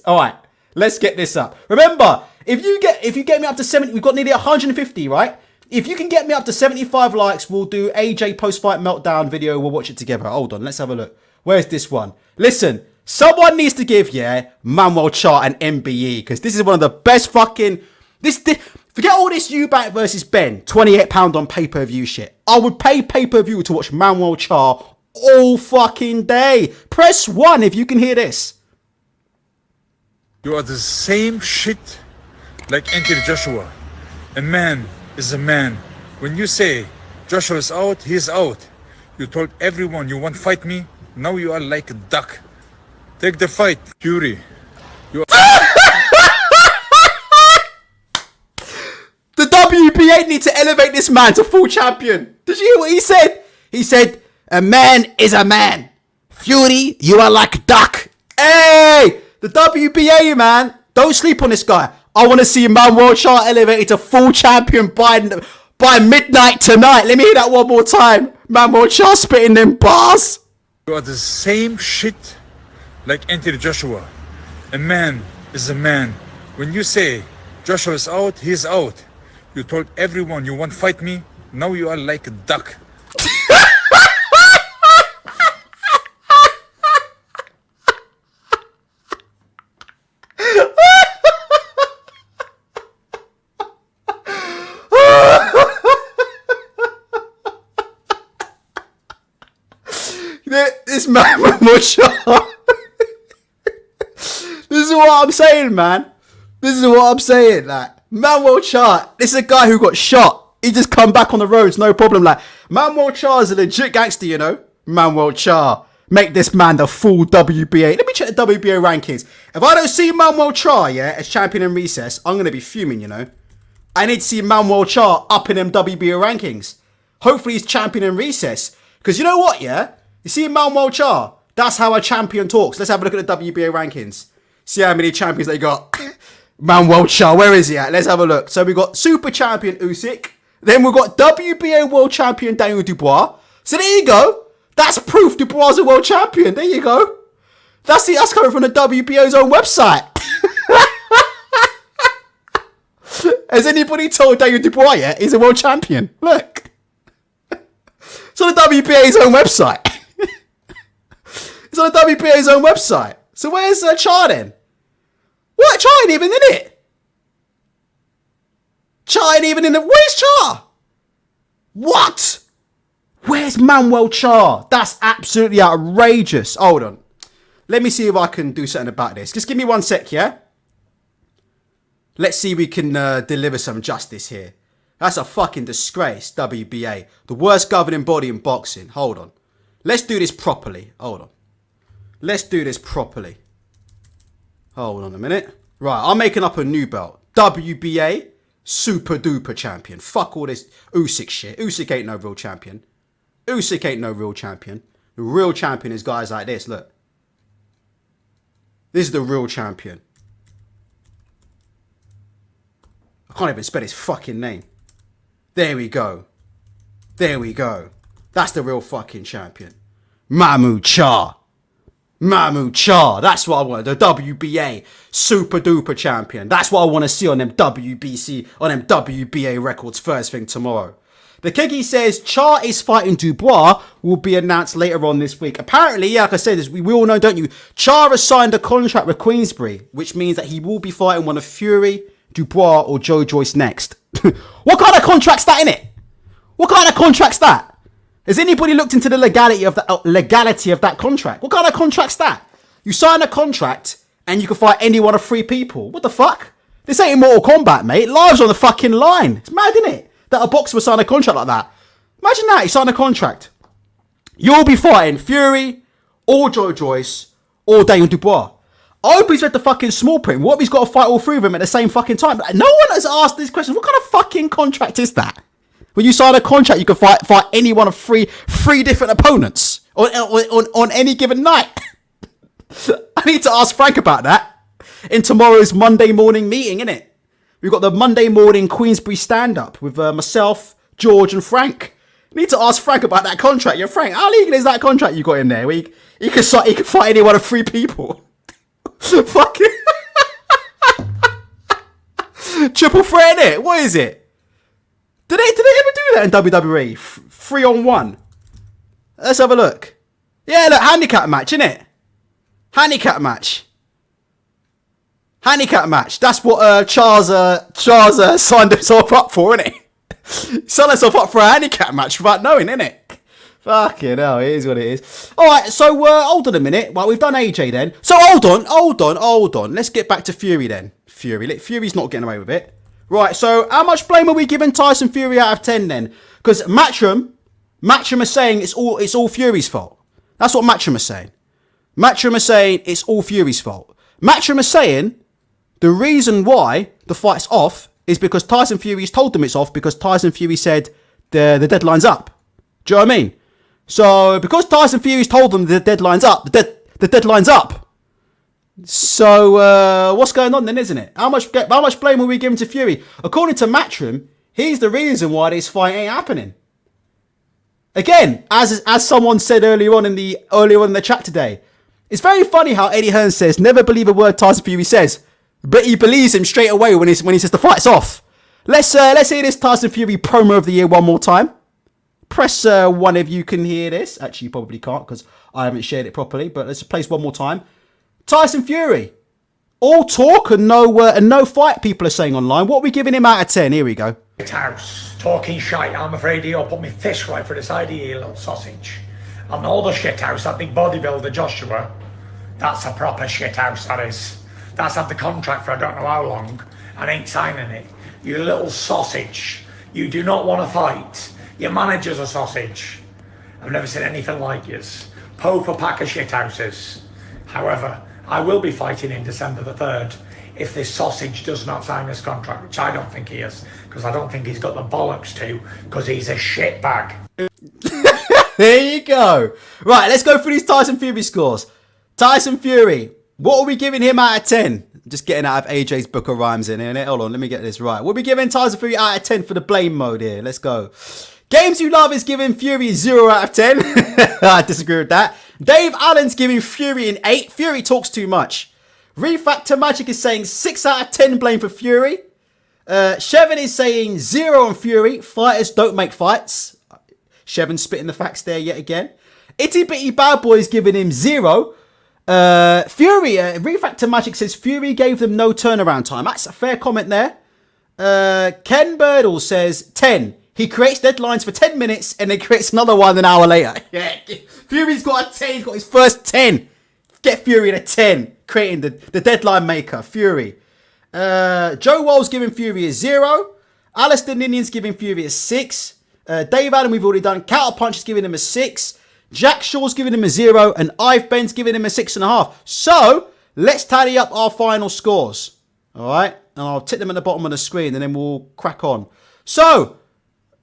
[SPEAKER 1] All right, let's get this up. Remember, if you get me up to 70, we've got nearly 150, right? If you can get me up to 75 likes, we'll do AJ post-fight meltdown video. We'll watch it together. Hold on, let's have a look. Where's this one? Listen, someone needs to give, Manuel Char an MBE, because this is one of the best fucking... Forget all this Eubank versus Ben, £28 on pay-per-view shit. I would pay pay-per-view to watch Manuel Char all fucking day. Press 1 if you can hear this.
[SPEAKER 6] You are the same shit like Anthony Joshua. A man is a man. When you say Joshua is out, he is out. You told everyone you won't fight me. Now you are like a duck. Take the fight, Fury.
[SPEAKER 1] The WBA need to elevate this man to full champion. Did you hear what he said? He said, a man is a man. Fury, you are like a duck. Hey, the WBA, man. Don't sleep on this guy. I want to see Manuel Char elevated to full champion by midnight tonight. Let me hear that one more time. Manuel Char spitting them bars.
[SPEAKER 6] You are the same shit like Anthony Joshua. A man is a man. When you say Joshua is out, he is out. You told everyone you won't fight me. Now you are like a duck.
[SPEAKER 1] This man, Manuel Char. This is what I'm saying, man. This is what I'm saying, like. Manuel Char, this is a guy who got shot. He just come back on the roads, no problem. Like, Manuel Char is a legit gangster, you know? Manuel Char. Make this man the full WBA. Let me check the WBA rankings. If I don't see Manuel Char, as champion in recess, I'm going to be fuming, you know? I need to see Manuel Char up in them WBA rankings. Hopefully he's champion in recess. Because you know what, You see Manuel Char? That's how a champion talks. Let's have a look at the WBA rankings. See how many champions they got. Manuel Char, where is he at? Let's have a look. So we got Super Champion Usyk. Then we've got WBA World Champion Daniel Dubois. So there you go. That's proof Dubois is a world champion. There you go. That's coming from the WBO's own website. Has anybody told Daniel Dubois yet he's a world champion? Look. It's on the WBA's own website. It's on the WBA's own website. So where's Char then? What? Char ain't even in it. Char ain't even in it. Where's Char? What? Where's Manuel Char? That's absolutely outrageous. Hold on. Let me see if I can do something about this. Just give me 1 sec, yeah? Let's see if we can deliver some justice here. That's a fucking disgrace, WBA. The worst governing body in boxing. Hold on. Let's do this properly. Hold on. Let's do this properly. Hold on a minute. Right, I'm making up a new belt. WBA Super Duper Champion. Fuck all this Usyk shit. Usyk ain't no real champion. Usyk ain't no real champion. The real champion is guys like this. Look. This is the real champion. I can't even spell his fucking name. There we go. There we go. That's the real fucking champion. Manuel Char. Manuel Char. That's what I want. The WBA Super Duper Champion. That's what I want to see on them WBC, on them WBA records first thing tomorrow. The Keggy says Char is fighting Dubois will be announced later on this week. Apparently, yeah, like I said, we all know, don't you? Char has signed a contract with Queensbury, which means that he will be fighting one of Fury, Dubois, or Joe Joyce next. What kind of contract's that, innit? What kind of contract's that? Has anybody looked into the legality of that contract? What kind of contract's that? You sign a contract and you can fight any one of 3 people. What the fuck? This ain't Mortal Kombat, mate. Lives on the fucking line. It's mad, isn't it? That a boxer would sign a contract like that. Imagine that, he signed a contract. You'll be fighting Fury, or Joe Joyce, or Daniel Dubois. I hope he's read the fucking small print. What if he's got to fight all 3 of them at the same fucking time? No one has asked this question. What kind of fucking contract is that? When you sign a contract, you can fight any one of three different opponents on any given night. I need to ask Frank about that in tomorrow's Monday morning meeting, innit? We've got the Monday morning Queensbury stand-up with myself, George, and Frank. Need to ask Frank about that contract. You're Frank, how legal is that contract you got in there? Where he can fight any one of 3 people. Fucking triple threat, innit? What is it? Did they ever do that in WWE? 3-on-1. Let's have a look. Yeah, look, handicap match, innit? Handicap match. Handicap match. That's what Charles signed himself up for, innit? Signed himself up for a handicap match without knowing, innit? Fucking hell, it is what it is. Alright, so hold on a minute. Well, we've done AJ then. So hold on. Let's get back to Fury then. Fury's not getting away with it. Right, so how much blame are we giving Tyson Fury out of 10 then? Because Matchroom is saying it's all Fury's fault. That's what Matchroom is saying. Matchroom is saying it's all Fury's fault. Matchroom is saying the reason why the fight's off is because Tyson Fury's told them it's off because Tyson Fury said the deadline's up. Do you know what I mean? So because Tyson Fury's told them the deadline's up, the deadline's up. So what's going on then, isn't it? How much blame are we giving to Fury? According to Matchroom, he's the reason why this fight ain't happening. Again, as someone said earlier on in the chat today, it's very funny how Eddie Hearn says never believe a word Tyson Fury says, but he believes him straight away when he says the fight's off. Let's hear this Tyson Fury promo of the year one more time. Press 1 if you can hear this. Actually, you probably can't because I haven't shared it properly. But let's play this one more time. Tyson Fury, all talk and no fight. People are saying online. What are we giving him out of 10? Here we go.
[SPEAKER 5] House talking shite. I'm afraid he'll put me fist right for the side of you, little sausage. And all the shit house, that big bodybuilder Joshua, that's a proper shit house, that is. That's had the contract for I don't know how long and ain't signing it. You little sausage. You do not want to fight. Your manager's a sausage. I've never seen anything like yours. Poe for pack of shit houses. However, I will be fighting in December the 3rd if this sausage does not sign this contract, which I don't think he is, because I don't think he's got the bollocks to, because he's a shitbag.
[SPEAKER 1] There you go. Right, let's go through these Tyson Fury scores. Tyson Fury, what are we giving him out of 10? Just getting out of AJ's book of rhymes in here. Hold on, let me get this right. We'll be giving Tyson Fury out of 10 for the blame mode here. Let's go. Games You Love is giving Fury 0 out of 10. I disagree with that. Dave Allen's giving Fury an 8. Fury talks too much. Refactor Magic is saying 6 out of 10 blame for Fury. Shevin is saying 0 on Fury. Fighters don't make fights. Shevin spitting the facts there yet again. Itty Bitty Bad Boy is giving him 0. Fury, Refactor Magic says Fury gave them no turnaround time. That's a fair comment there. Ken Birdle says 10. He creates deadlines for 10 minutes and then creates another one an hour later. Yeah, Fury's got a 10. He's got his first 10. Get Fury at a 10. Creating the deadline maker, Fury. Joe Wall's giving Fury a 0. Alistair Ninian's giving Fury a 6. Dave Allen, we've already done. Counterpunch is giving him a 6. Jack Shaw's giving him a 0. And Ive Ben's giving him a 6.5. So, let's tally up our final scores. Alright? And I'll tick them at the bottom of the screen and then we'll crack on. So,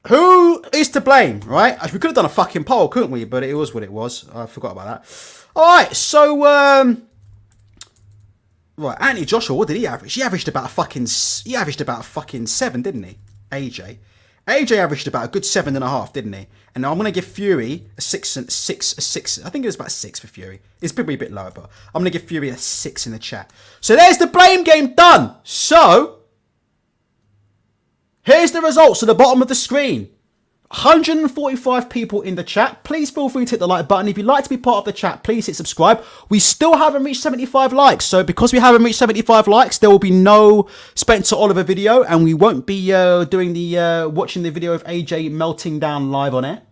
[SPEAKER 1] who is to blame, right? We could have done a fucking poll, couldn't we? But it was what it was. I forgot about that. Alright, so, right, Anthony Joshua, what did he average? He averaged about a fucking 7, didn't he? AJ averaged about a good 7.5, didn't he? And I'm going to give Fury a 6. I think it was about 6 for Fury. It's probably a bit lower, but I'm going to give Fury a 6 in the chat. So there's the blame game done. So, here's the results at the bottom of the screen. 145 people in the chat. Please feel free to hit the like button. If you'd like to be part of the chat, please hit subscribe. We still haven't reached 75 likes. So because we haven't reached 75 likes, there will be no Spencer Oliver video. And we won't be doing the watching the video of AJ melting down live on air.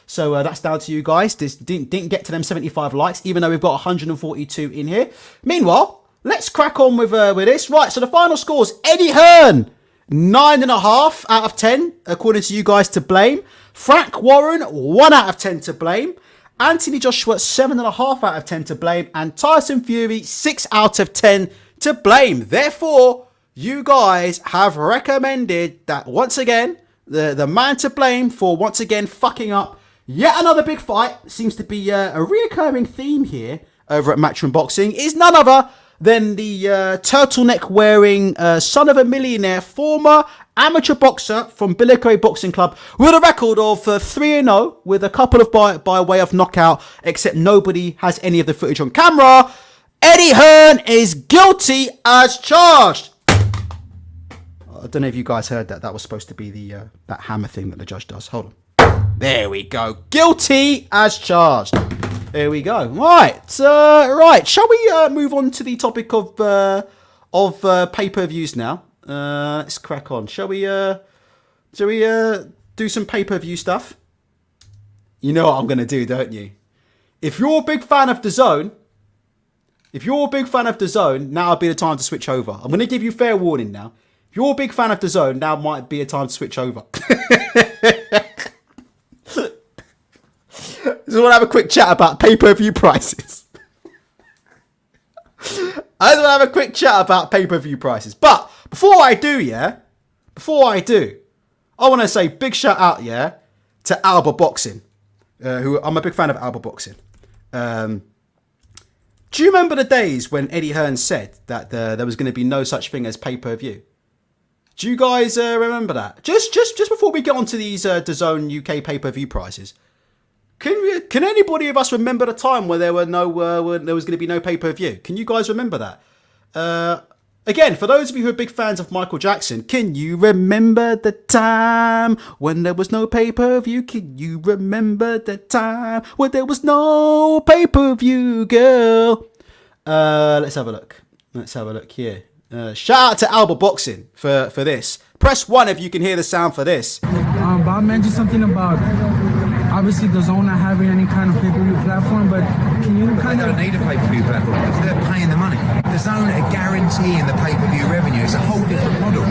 [SPEAKER 1] So that's down to you guys. This didn't get to them 75 likes, even though we've got 142 in here. Meanwhile, let's crack on with this. Right, so the final scores. Eddie Hearn, 9.5 out of 10, according to you guys, to blame. Frank Warren, 1 out of 10 to blame. Anthony Joshua, 7.5 out of 10 to blame. And Tyson Fury, 6 out of 10 to blame. Therefore, you guys have recommended that once again, the man to blame for once again fucking up yet another big fight, seems to be a reoccurring theme here over at Matchroom Boxing, is none other than the turtleneck wearing son of a millionaire, former amateur boxer from Billico Boxing Club with a record of 3-0 with a couple of by way of knockout, except nobody has any of the footage on camera. Eddie Hearn is guilty as charged. I don't know if you guys heard that. That was supposed to be the that hammer thing that the judge does. Hold on. There we go. Guilty as charged. There we go. Right. Right. Shall we move on to the topic of pay-per-views now? Let's crack on. Shall we do some pay-per-view stuff? You know what I'm going to do, don't you? If you're a big fan of DAZN, now would be the time to switch over. I'm going to give you fair warning now. If you're a big fan of DAZN, now might be a time to switch over. Just want to have a quick chat about pay-per-view prices. But before I do, I want to say big shout out, to Alba Boxing, who I'm a big fan of Alba Boxing. Do you remember the days when Eddie Hearn said that there was going to be no such thing as pay-per-view? Do you guys remember that? Just before we get onto these DAZN UK pay-per-view prices, can anybody of us remember the time where there was going to be no pay-per-view? Can you guys remember that? Again, for those of you who are big fans of Michael Jackson, can you remember the time when there was no pay-per-view? Can you remember the time when there was no pay-per-view, girl? Let's have a look here. Shout out to Alba Boxing for this. Press 1 if you can hear the sound for this.
[SPEAKER 7] Bob mentioned something about obviously DAZN not having any kind of pay-per-view platform, but can you kind of...
[SPEAKER 8] They don't need a pay-per-view platform because they're paying the money. DAZN are guaranteeing the pay-per-view revenue. It's a whole different model.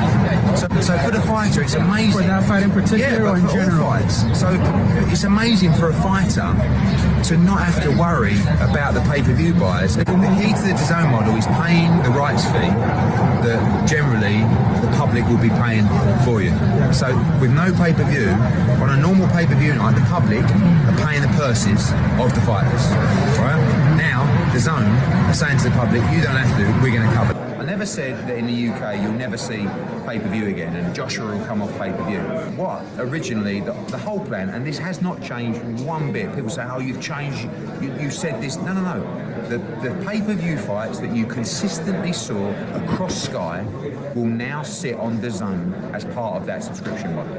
[SPEAKER 8] So for the fighter, it's amazing.
[SPEAKER 7] For that fight in particular, or in general?
[SPEAKER 8] All fights. So it's amazing for a fighter to not have to worry about the pay-per-view buyers. The key to the DAZN model is paying the rights fee that generally the public will be paying for you. So with no pay-per-view, on a normal pay-per-view night, the public are paying the purses of the fighters. Right? Now, DAZN are saying to the public, you don't have to, we're going to cover it. I never said that in the UK you'll never see pay-per-view again and Joshua will come off pay-per-view. What originally, the whole plan, and this has not changed one bit. People say, oh, you've changed, you said this. No. The pay-per-view fights that you consistently saw across Sky will now sit on DAZN as part of that subscription model.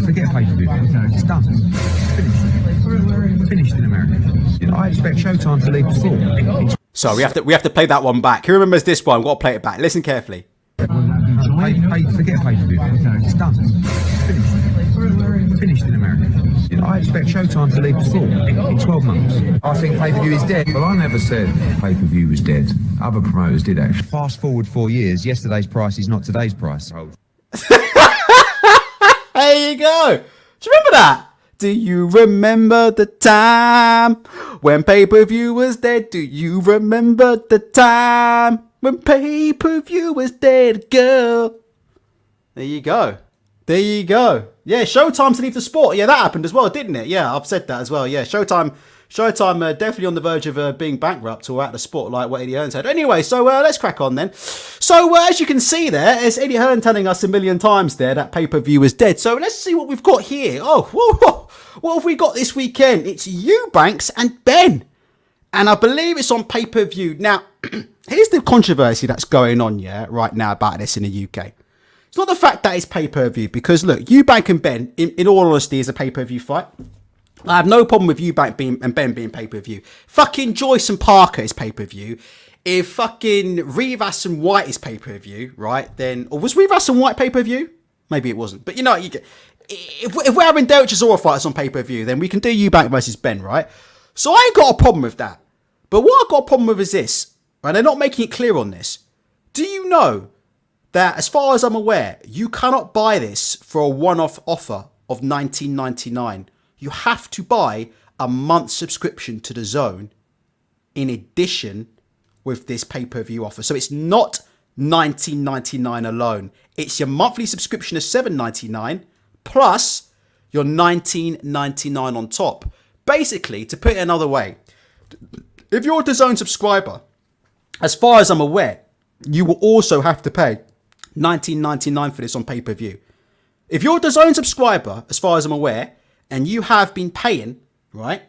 [SPEAKER 8] Forget pay-per-view. It's done. It's finished in America. I expect Showtime to leave the sport.
[SPEAKER 1] So we have to play that one back. Who remembers this one? We've got to play it back. Listen carefully.
[SPEAKER 8] Forget pay-per-view. It's done. It's finished in America. I expect Showtime to leave the sport in 12 months. I think pay-per-view is dead. Well, I never said pay-per-view was dead. Other promoters did actually. Fast forward 4 years, yesterday's price is not today's price.
[SPEAKER 1] There you go. Do you remember that? Do you remember the time when pay-per-view was dead? Do you remember the time when pay-per-view was dead, girl? There you go. Yeah, Showtime to leave the sport. Yeah, that happened as well, didn't it? Yeah, I've said that as well. Yeah, Showtime definitely on the verge of being bankrupt or out of the sport, like what Eddie Hearn said. Anyway, so let's crack on then. So as you can see there, it's Eddie Hearn telling us a million times there that pay-per-view is dead. So let's see what we've got here. Oh, whoa. What have we got this weekend? It's Eubanks and Ben. And I believe it's on pay-per-view. Now, here's the controversy that's going on, right now about this in the UK. not the fact that it's pay-per-view, because look, Eubank and Ben, in all honesty, is a pay-per-view fight. I have no problem with Eubank and Ben being pay-per-view. Fucking Joyce and Parker is pay-per-view. If fucking Rivas and White is pay-per-view, right, then... Or was Rivas and White pay-per-view? Maybe it wasn't. But you know, if we're having Derek Chisora fights on pay-per-view, then we can do Eubank versus Ben, right? So I ain't got a problem with that. But what I've got a problem with is this, and they're not making it clear on this. Do you know that, as far as I'm aware, you cannot buy this for a one-off offer of $19.99? You have to buy a month subscription to the Zone in addition with this pay-per-view offer. So it's not $19.99 alone. It's your monthly subscription of $7.99 plus your $19.99 on top. Basically, to put it another way, if you're a DAZN subscriber, as far as I'm aware, you will also have to pay $19.99 for this on pay-per-view. If you're a DAZN subscriber, as far as I'm aware, and you have been paying, right,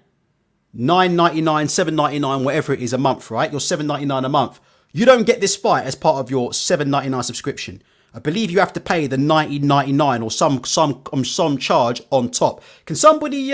[SPEAKER 1] $9.99, $7.99, whatever it is a month, right, you're $7.99 a month, you don't get this fight as part of your $7.99 subscription. I believe you have to pay the $19.99 or some charge on top. Can somebody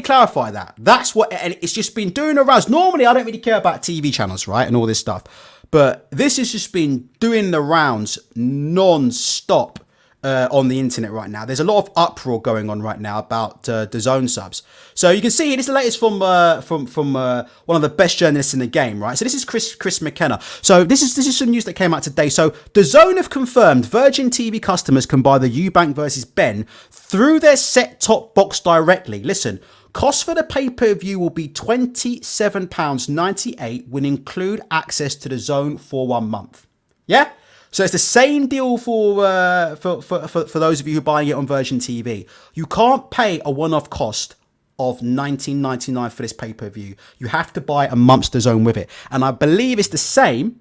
[SPEAKER 1] clarify that? That's what, and it's just been doing the rounds. Normally, I don't really care about TV channels, right, and all this stuff, but this has just been doing the rounds non-stop on the internet right now. There's a lot of uproar going on right now about DAZN subs. So you can see this is the latest from one of the best journalists in the game, right? So this is Chris McKenna. So this is some news that came out today. So DAZN have confirmed Virgin TV customers can buy the Eubank versus Ben through their set-top box directly. Listen, cost for the pay-per-view will be £27.98, will include access to the Zone for 1 month. Yeah? So it's the same deal for those of you who are buying it on Virgin TV. You can't pay a one-off cost of $19.99 for this pay-per-view. You have to buy a month's DAZN with it. And I believe it's the same.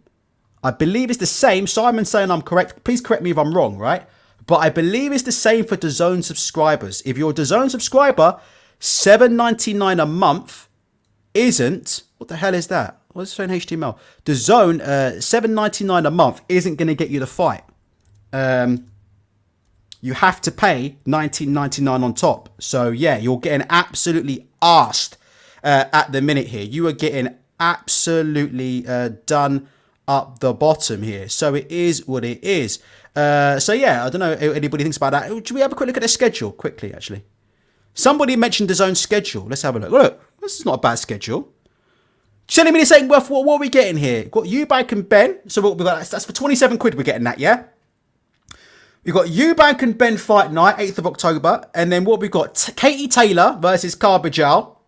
[SPEAKER 1] Simon saying I'm correct. Please correct me if I'm wrong, right? But I believe it's the same for DAZN subscribers. If you're a DAZN subscriber, $7.99 a month isn't... What the hell is that? What's it saying HTML? DAZN, $7.99 a month isn't going to get you the fight. You have to pay $19.99 on top. So yeah, you're getting absolutely arsed at the minute here. You are getting absolutely done up the bottom here. So it is what it is. So yeah, I don't know if anybody thinks about that. Should we have a quick look at the schedule quickly, actually? Somebody mentioned DAZN's schedule. Let's have a look. Look, this is not a bad schedule. Telling me this ain't worth what are we getting here? Got Eubank and Ben. So we got that's for 27 quid. We're getting that, yeah. We've got Eubank and Ben fight night, 8th of October, and then what we got? Katie Taylor versus Carbajal.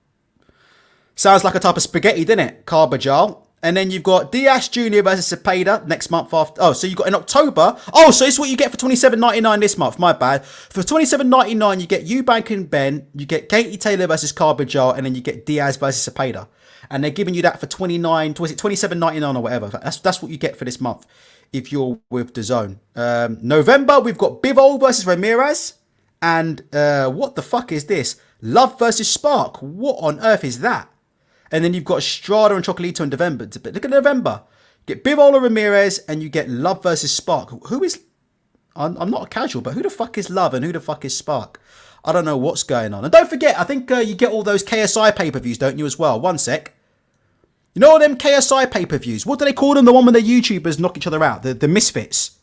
[SPEAKER 1] Sounds like a type of spaghetti, doesn't it? Carbajal. And then you've got Diaz Jr. versus Cepeda next month after. Oh, so you got in October. Oh, so it's what you get for $27.99 this month. My bad. For $27.99, you get Eubank and Ben. You get Katie Taylor versus Carbajal, and then you get Diaz versus Cepeda. And they're giving you that for $27.99 or whatever. That's what you get for this month if you're with DAZN. November, we've got Bivol versus Ramirez. And what the fuck is this? Love versus Spark. What on earth is that? And then you've got Estrada and Chocolito in November. But look at November. You get Bivol and Ramirez and you get Love versus Spark. Who is... I'm not a casual, but who the fuck is Love and who the fuck is Spark? I don't know what's going on. And don't forget, I think you get all those KSI pay-per-views, don't you, as well? One sec. You know all them KSI pay-per-views? What do they call them? The one where the YouTubers knock each other out. The Misfits.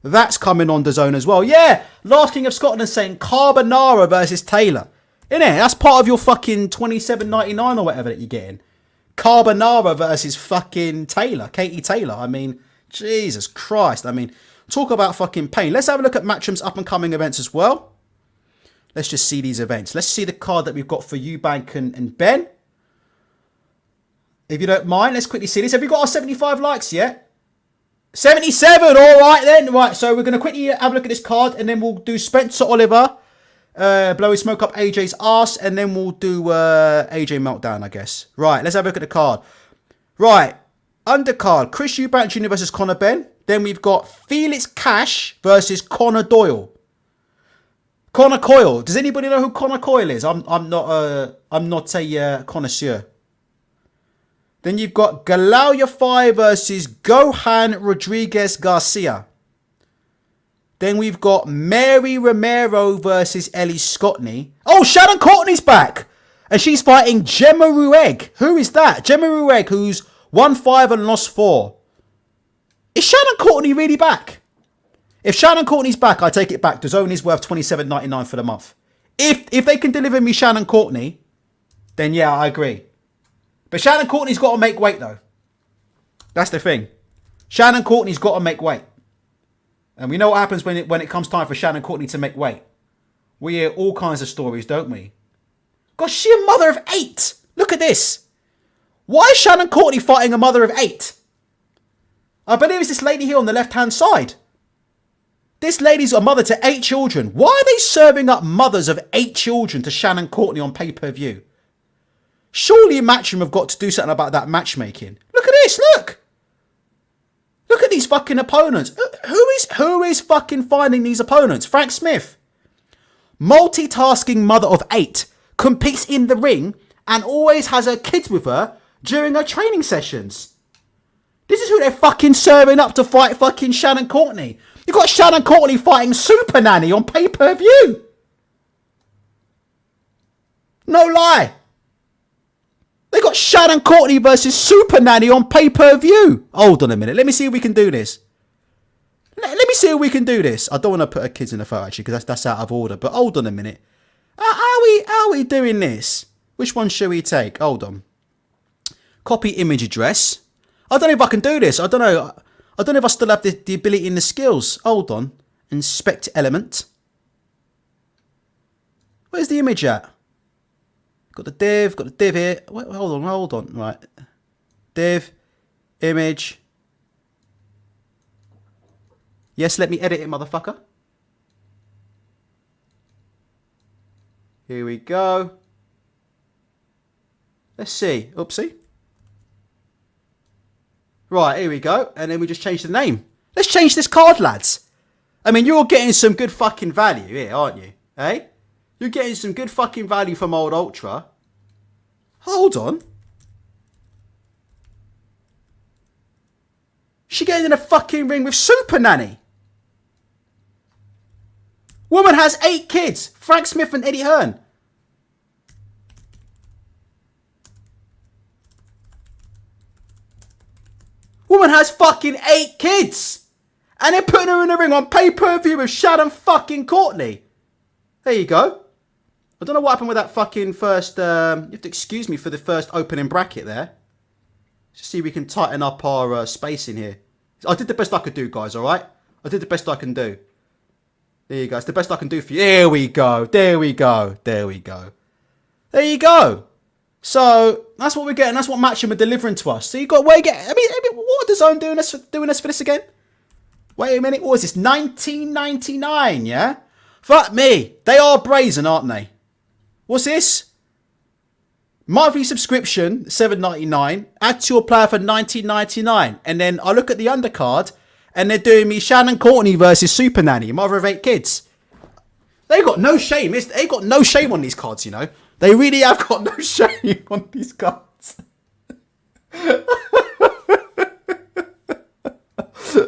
[SPEAKER 1] That's coming on DAZN as well. Yeah! Last King of Scotland saying Carbonara versus Taylor. Innit? That's part of your fucking $27.99 or whatever that you're getting. Carbonara versus fucking Taylor. Katie Taylor. I mean, Jesus Christ. I mean, talk about fucking pain. Let's have a look at Matchroom's up-and-coming events as well. Let's just see these events. Let's see the card that we've got for Eubank and Ben. If you don't mind, let's quickly see this. Have we got our 75 likes yet? 77! All right then. Right, so we're going to quickly have a look at this card and then we'll do Spencer Oliver. Blowing smoke up AJ's arse, and then we'll do AJ Meltdown, I guess. Right, let's have a look at the card. Right, undercard, Chris Eubank Jr. versus Conor Ben. Then we've got Felix Cash versus Conor Doyle. Conor Coyle. Does anybody know who Conor Coyle is? I'm not a connoisseur. Then you've got Galao Yafai versus Gohan Rodriguez Garcia. Then we've got Mary Romero versus Ellie Scottney. Oh, Shannon Courtney's back. And she's fighting Gemma Rueg. Who is that? Gemma Rueg, who's won 5 and lost 4. Is Shannon Courtney really back? If Shannon Courtney's back, I take it back. DAZN is worth $27.99 for the month. If they can deliver me Shannon Courtney, then yeah, I agree. But Shannon Courtney's got to make weight, though. That's the thing. Shannon Courtney's got to make weight. And we know what happens when it comes time for Shannon Courtney to make weight. We hear all kinds of stories, don't we? Gosh, she's a mother of 8. Look at this. Why is Shannon Courtney fighting a mother of 8? I believe it's this lady here on the left-hand side. This lady's a mother to 8 children. Why are they serving up mothers of 8 children to Shannon Courtney on pay-per-view? Surely Matchroom have got to do something about that matchmaking. Look at this, look. Look at these fucking opponents. Who is fucking finding these opponents? Frank Smith. Multitasking mother of 8. Competes in the ring and always has her kids with her during her training sessions. This is who they're fucking serving up to fight fucking Shannon Courtney. You got Shannon Courtney fighting Super Nanny on pay-per-view. No lie. They got Shannon Courtney versus Super Nanny on pay-per-view. Hold on a minute. Let me see if we can do this. Let me see if we can do this. I don't want to put her kids in the photo actually because that's out of order. But hold on a minute. How are we doing this? Which one should we take? Hold on. Copy image address. I don't know if I can do this. I don't know. I don't know if I still have the ability and the skills. Hold on. Inspect element. Where's the image at? Got the div here. Wait, hold on. Right. Div. Image. Yes, let me edit it, motherfucker. Here we go. Let's see. Oopsie. Right, here we go. And then we just change the name. Let's change this card, lads. I mean, you're getting some good fucking value here, aren't you? Eh? You're getting some good fucking value from old Ultra. Hold on. She getting in a fucking ring with Super Nanny. Woman has 8 kids. Frank Smith and Eddie Hearn. Woman has fucking 8 kids. And they're putting her in a ring on pay-per-view with Shannon fucking Courtney. There you go. I don't know what happened with that fucking first... you have to excuse me for the first opening bracket there. Just see if we can tighten up our space in here. I did the best I could do, guys, alright? I did the best I can do. There you go. It's the best I can do for you. There we go. There we go. There we go. There you go. So that's what we're getting. That's what Matchroom are delivering to us. So you got where you get. I mean, what are DAZN doing us for this again? Wait a minute. What is this? $19.99. Yeah. Fuck me. They are brazen, aren't they? What's this? Monthly subscription $7.99. Add to your player for $19.99. And then I look at the undercard. And they're doing me Shannon Courtney versus Super Nanny, mother of 8 kids. They got no shame. They got no shame on these cards, you know. They really have got no shame on these cards.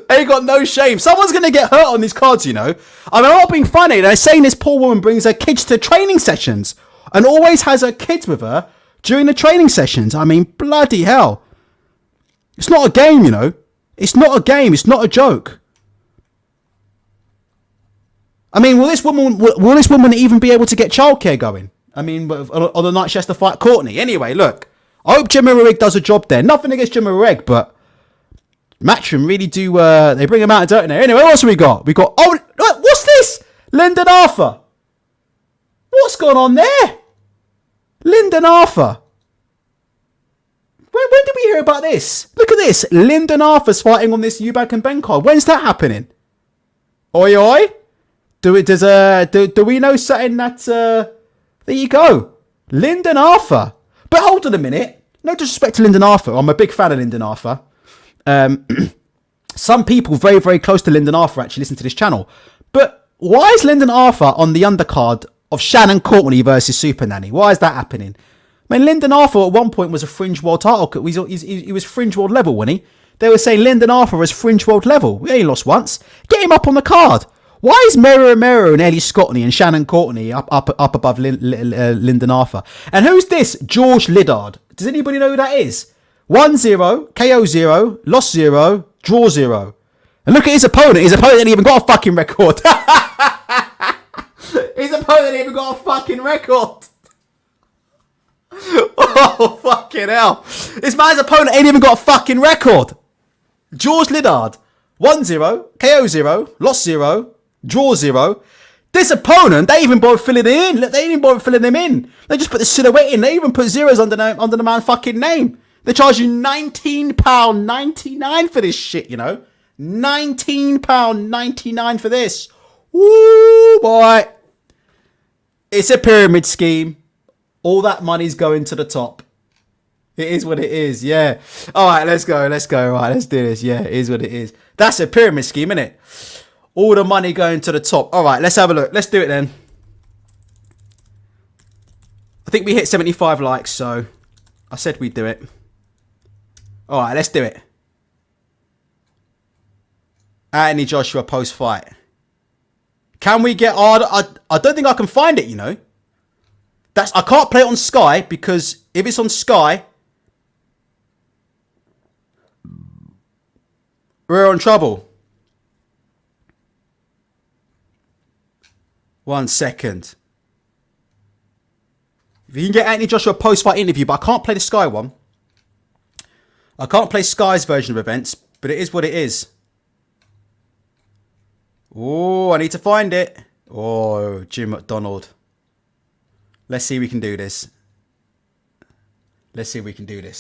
[SPEAKER 1] They got no shame. Someone's going to get hurt on these cards, you know. I mean, I'm not being funny. They're saying this poor woman brings her kids to training sessions and always has her kids with her during the training sessions. I mean, bloody hell. It's not a game, you know. It's not a game. It's not a joke. I mean, will this woman even be able to get childcare going? I mean, on the night she has to fight Courtney. Anyway, look. I hope Gemma Rueg does a job there. Nothing against Gemma Rueg, but Matchroom really do. They bring them out, don't they? Anyway, what else have we got? We got. Oh, look, what's this? Lyndon Arthur. What's going on there? Lyndon Arthur. When did we hear about this? Look at this. Lyndon Arthur's fighting on this Eubank and Ben card. When's that happening? Oi, oi. Do we know something that... there you go. Lyndon Arthur. But hold on a minute. No disrespect to Lyndon Arthur. I'm a big fan of Lyndon Arthur. Some people very, very close to Lyndon Arthur actually listen to this channel. But why is Lyndon Arthur on the undercard of Shannon Courtney versus Super Nanny? Why is that happening? I mean, Lyndon Arthur at one point was a Fringe World title. He was Fringe World level, wasn't he? They were saying Lyndon Arthur was Fringe World level. He only lost once. Get him up on the card. Why is Mero Romero and Ellie Scottney and Shannon Courtney up above Lyndon Arthur? And who's this? George Liddard. Does anybody know who that is? 1-0, KO 0, loss 0, draw 0. And look at his opponent. His opponent ain't even got a fucking record. His opponent ain't even got a fucking record. Oh, fucking hell. This man's opponent ain't even got a fucking record. George Liddard. 1-0, KO 0, loss 0, draw 0. This opponent, they even bother filling it in. They ain't even bother filling them in. They just put the silhouette in. They even put zeros under the man's fucking name. They charge you £19.99 for this shit, you know. £19.99 for this. Woo, boy. It's a pyramid scheme. All that money's going to the top. It is what it is, yeah. All right, let's go. All right, let's do this. Yeah, it is what it is. That's a pyramid scheme, isn't it? All the money going to the top. All right, let's have a look. Let's do it then. I think we hit 75 likes, so I said we'd do it. All right, let's do it. Anthony Joshua post-fight. Can we get... I don't think I can find it, you know. I can't play it on Sky, because if it's on Sky, we're in trouble. 1 second. If you can get Anthony Joshua post-fight interview, but I can't play the Sky one. I can't play Sky's version of events, but it is what it is. Oh, I need to find it. Oh, Jim McDonald. Let's see if we can do this.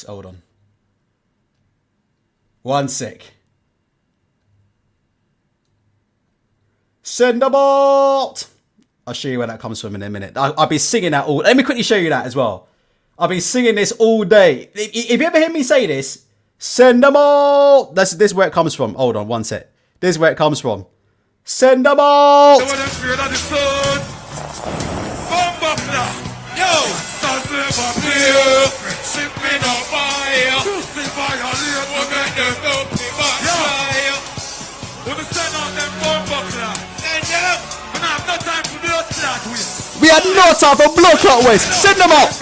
[SPEAKER 1] Hold on. 1 sec. Cinderbolt! I'll show you where that comes from in a minute. I'll be singing that all... Let me quickly show you that as well. I'll be singing this all day. If you ever hear me say this, Cinderbolt! This is where it comes from. Hold on, 1 sec. This is where it comes from. Cinderbolt! We had no time for blood clot ways. Send them out.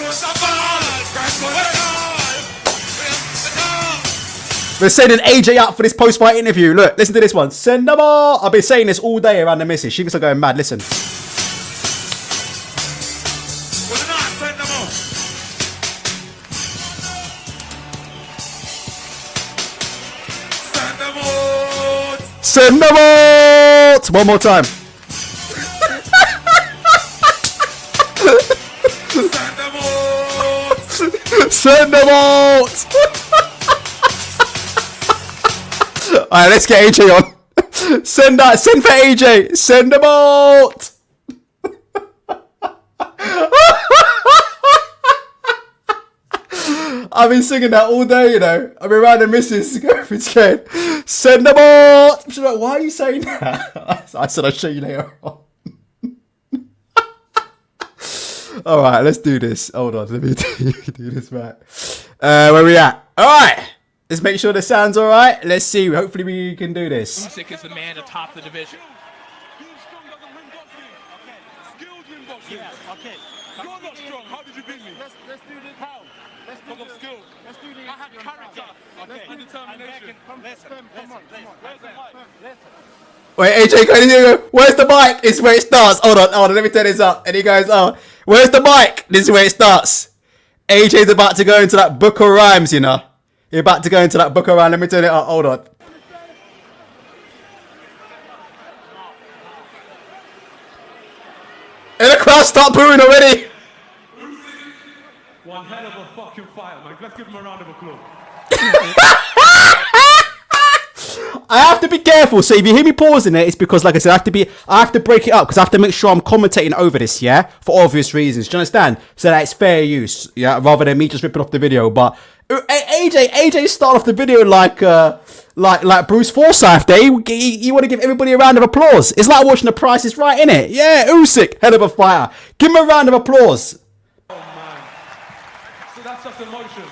[SPEAKER 1] We're sending AJ out for this post-fight interview. Look, listen to this one. Send them out. I've been saying this all day around the missus. She are going mad. Listen. Send them out. One more time. Send them out. Alright, let's get AJ on. Send for AJ. Send them out. I've been singing that all day, you know. I've been around the missus. It's going. Send them out. She's like, why are you saying that? I said I'll show you later on. Alright, let's do this. Hold on, let me do this right. Where we at? Alright. Let's make sure the sound's alright. Let's see. Hopefully we can do this.
[SPEAKER 9] Usyk is the man to top the division.
[SPEAKER 2] Yeah, okay. You're not strong. How did you beat me? Let's do this. How? Let's do this. Skill. Let's do this. I have character. Okay. Let's do determination. Listen. Where's the mic?
[SPEAKER 1] Wait, AJ, where's the mic? It's where it starts. Hold on, let me turn this up. And he goes, oh, where's the mic? This is where it starts. AJ's about to go into that book of rhymes, you know. You're about to go into that book of rhymes. Let me turn it up. Hold on. And the crowd start booing already.
[SPEAKER 2] One hell of a fucking fight, man. Let's give him a round of applause.
[SPEAKER 1] I have to be careful. So if you hear me pausing it, it's because, like I said, I have to break it up because I have to make sure I'm commentating over this, yeah, for obvious reasons. Do you understand? So that it's fair use, yeah, rather than me just ripping off the video. But AJ started off the video like Bruce Forsyth. You want to give everybody a round of applause. It's like watching The Price is Right, innit? Yeah, Usyk, hell of a fighter. Give him a round of applause.
[SPEAKER 2] Oh man, so that's just emotion.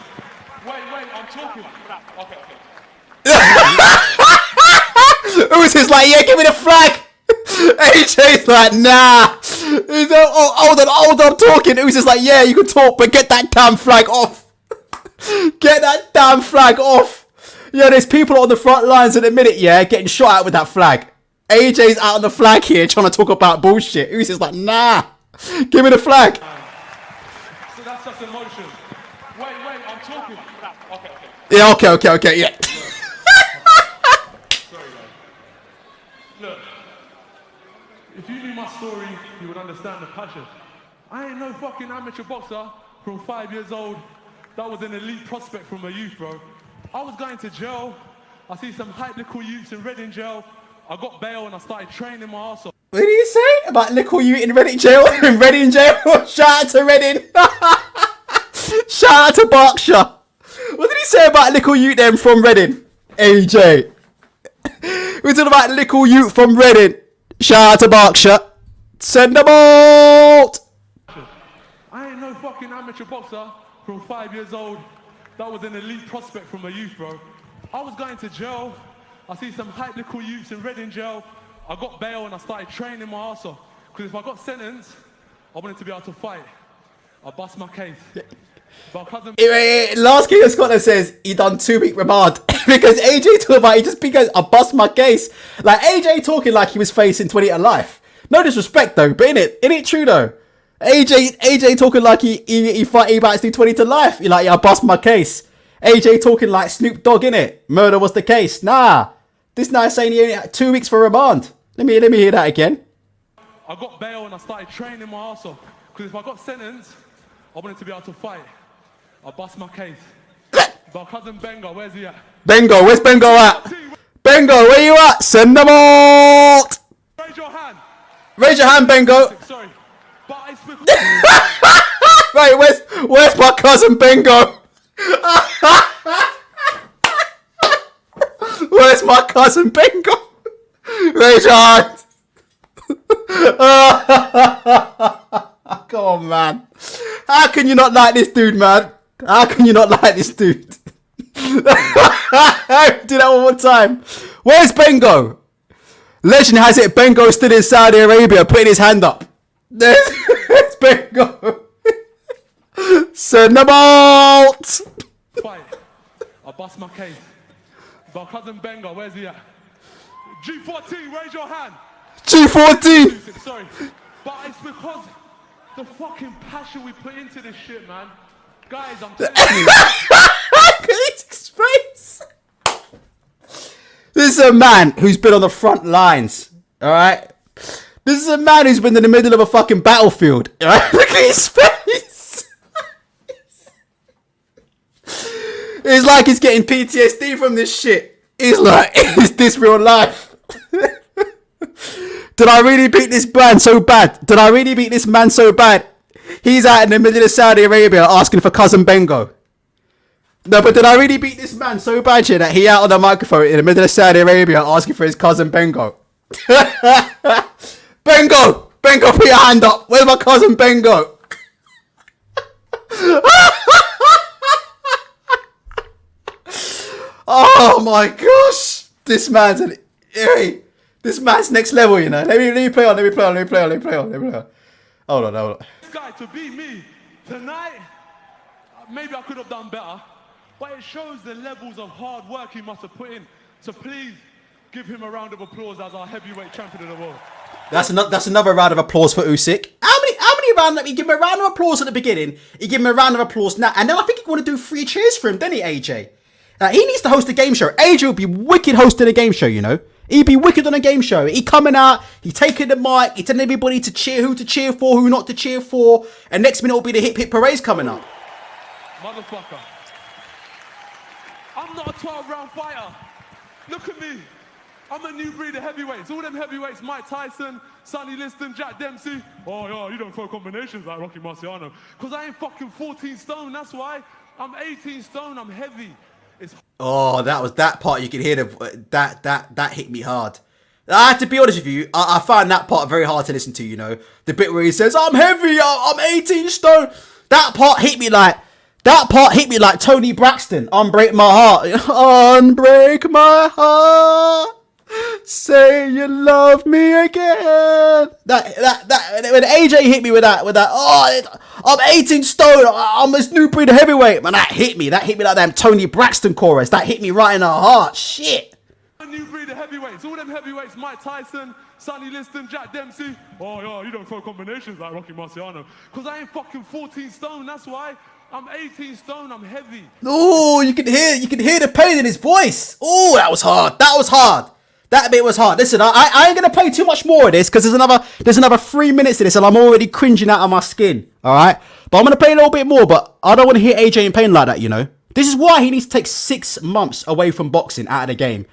[SPEAKER 2] Wait, I'm talking. Okay.
[SPEAKER 1] Usyk's like, yeah, give me the flag. AJ's like, nah. He's like, hold on, I'm talking. Usyk's like, yeah, you can talk, but get that damn flag off. Get that damn flag off. Yeah, there's people on the front lines in a minute, yeah, getting shot at with that flag. AJ's out on the flag here trying to talk about bullshit. Usyk's like, nah, give me the flag.
[SPEAKER 2] So that's just emotion. Wait, I'm talking. Okay.
[SPEAKER 1] Yeah, okay, yeah.
[SPEAKER 2] Sorry, guys. Look, if you knew my story, you would understand the passion. I ain't no fucking amateur boxer from 5 years old that was an elite prospect from a youth, bro. I was going to jail. I see some hype little youths in Reading jail. I got bail and I started training my ass off.
[SPEAKER 1] What did he say about little you in Reading jail? In Reading jail? Shout out to Reading. Shout out to Berkshire. What did he say about little you then from Reading? AJ. We're talking about little you from Reading. Shout out to Berkshire. Send them out.
[SPEAKER 2] I ain't no fucking amateur boxer from 5 years old that was an elite prospect from a youth, bro. I was going to jail. I see some hype little youths in Reading jail. I got bail and I started training my ass off. Because if I got sentenced, I wanted to be able to fight. I bust my case. But cousin...
[SPEAKER 1] Last King of Scotland says he done 2-week remand. Because AJ talking about, he just because I bust my case. Like AJ talking like he was facing 20 to life. No disrespect though, but innit true though? AJ talking like he about to do 20 to life. He like, yeah, I bust my case. AJ talking like Snoop Dogg, innit? Murder was the case. Nah. This guy saying he only had 2 weeks for remand. Let me hear that again.
[SPEAKER 2] I got bail and I started training my ass off. Because if I got sentenced, I wanted to be able to fight. I bust my case. But cousin Bengo, where's he at?
[SPEAKER 1] Bengo, where's Bengo at? Bengo, where you at? Send them out.
[SPEAKER 2] Raise your hand.
[SPEAKER 1] Raise your hand, Bengo.
[SPEAKER 2] Sorry. But I speak...
[SPEAKER 1] Right, where's my cousin Bengo? Where's my cousin Bengo? Raise your hand. Come on, man. How can you not like this dude, man? How can you not like this dude? Do that one more time. Where's Bengo? Legend has it Bengo still in Saudi Arabia putting his hand up. There's Bengo. Send them out.
[SPEAKER 2] Fight. I bust my case. But cousin Bengo, where's he at? G14, raise your hand.
[SPEAKER 1] G14.
[SPEAKER 2] Sorry. But it's because the fucking passion we put into this shit, man. Guys, I'm telling you.
[SPEAKER 1] Look at his face. This is a man who's been on the front lines. Alright? This is a man who's been in the middle of a fucking battlefield. Alright? Look at his face. It's like he's getting PTSD from this shit. He's like, is this real life? Did I really beat this man so bad? Did I really beat this man so bad? He's out in the middle of Saudi Arabia asking for cousin Bengo. No, but did I really beat this man so bad here that he out on the microphone in the middle of Saudi Arabia asking for his cousin Bengo? Bengo! Bengo, put your hand up. Where's my cousin Bengo? Oh my gosh. This man's this man's next level, you know. Let me play on. Hold on.
[SPEAKER 2] This guy to beat me tonight, maybe I could have done better, but it shows the levels of hard work he must have put in. So please give him a round of applause as our heavyweight champion of the world.
[SPEAKER 1] That's another round of applause for Usyk. How many rounds? Let me give him a round of applause at the beginning. He give him a round of applause now, and then I think he want to do 3 cheers for him, doesn't he, AJ? He needs to host a game show. AJ would be wicked hosting a game show, you know. He'd be wicked on a game show. He coming out, he taking the mic, he telling everybody to cheer, who to cheer for, who not to cheer for, and next minute will be the hip hip parades coming up.
[SPEAKER 2] Motherfucker. I'm not a 12-round fighter. Look at me. I'm a new breed of heavyweights. All them heavyweights, Mike Tyson, Sonny Liston, Jack Dempsey. Oh, yeah, you don't throw combinations like Rocky Marciano. Because I ain't fucking 14 stone, that's why. I'm 18 stone, I'm heavy.
[SPEAKER 1] Oh, that part you can hear that hit me hard. I have to be honest with you, I find that part very hard to listen to, you know. The bit where he says, I'm heavy, I'm 18 stone. That part hit me like Tony Braxton. Unbreak my heart. Unbreak my heart. Say you love me again. That when AJ hit me with that, oh, I'm 18 stone, I'm this new breed of heavyweight, man, that hit me like them Tony Braxton chorus. That hit me right in the heart. Shit.
[SPEAKER 2] A new breed of heavyweights. All them heavyweights, Mike Tyson, Sonny Liston, Jack Dempsey. Oh, yeah, you don't throw combinations like Rocky Marciano. Because I ain't fucking 14 stone, that's why. I'm 18 stone, I'm heavy.
[SPEAKER 1] Oh, you can hear the pain in his voice. Oh, that was hard. That bit was hard. Listen, I ain't gonna play too much more of this because there's another 3 minutes of this and I'm already cringing out of my skin. Alright? But I'm gonna play a little bit more, but I don't want to hear AJ in pain like that, you know. This is why he needs to take 6 months away from boxing out of the game.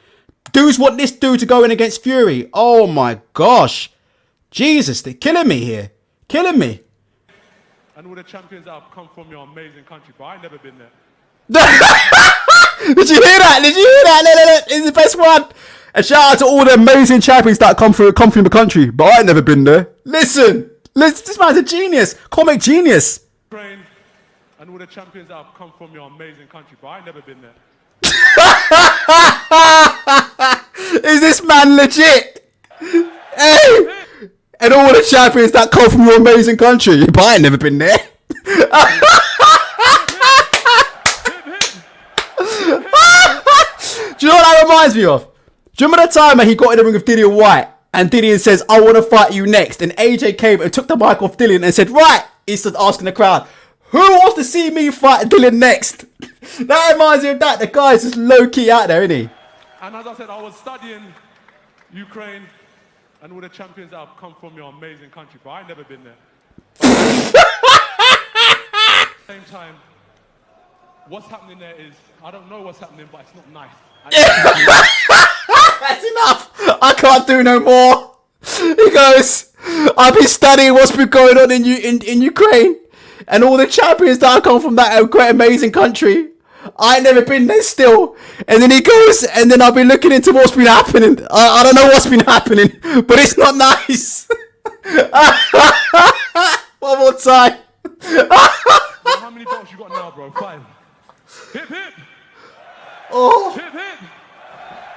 [SPEAKER 1] Dudes want this dude to go in against Fury. Oh my gosh. Jesus, they're killing me here. Killing me.
[SPEAKER 2] And all the champions that have come from your amazing country, but I ain't never been there.
[SPEAKER 1] Did you hear that? Look, it's the best one. And shout out to all the amazing champions that come from the country, but I ain't never been there. Listen, this man's a genius, comic genius.
[SPEAKER 2] Ukraine and all the champions that have come from your amazing country, but I ain't never been there.
[SPEAKER 1] Is this man legit? Hey, and all the champions that come from your amazing country, but I ain't never been there. Do you know what that reminds me of? Do you remember the time he got in the ring with Dillian White and Dillian says, I want to fight you next, and AJ came and took the mic off Dillian and said, right, he started asking the crowd, who wants to see me fight Dillian next? That reminds me of that. The guy's just low-key out there, isn't he?
[SPEAKER 2] And as I said, I was studying Ukraine and all the champions that have come from your amazing country, but I ain't never been there. Same time, what's happening there is, I don't know what's happening, but it's not nice.
[SPEAKER 1] That's enough. I can't do no more. He goes, I've been studying what's been going on in Ukraine and all the champions that come from that great amazing country. I ain't never been there still. And then he goes, and then I've been looking into what's been happening. I don't know what's been happening, but it's not nice. One more time.
[SPEAKER 2] How many belts you got now, bro? 5. Hip, hip.
[SPEAKER 1] Oh.
[SPEAKER 2] Hip, hip.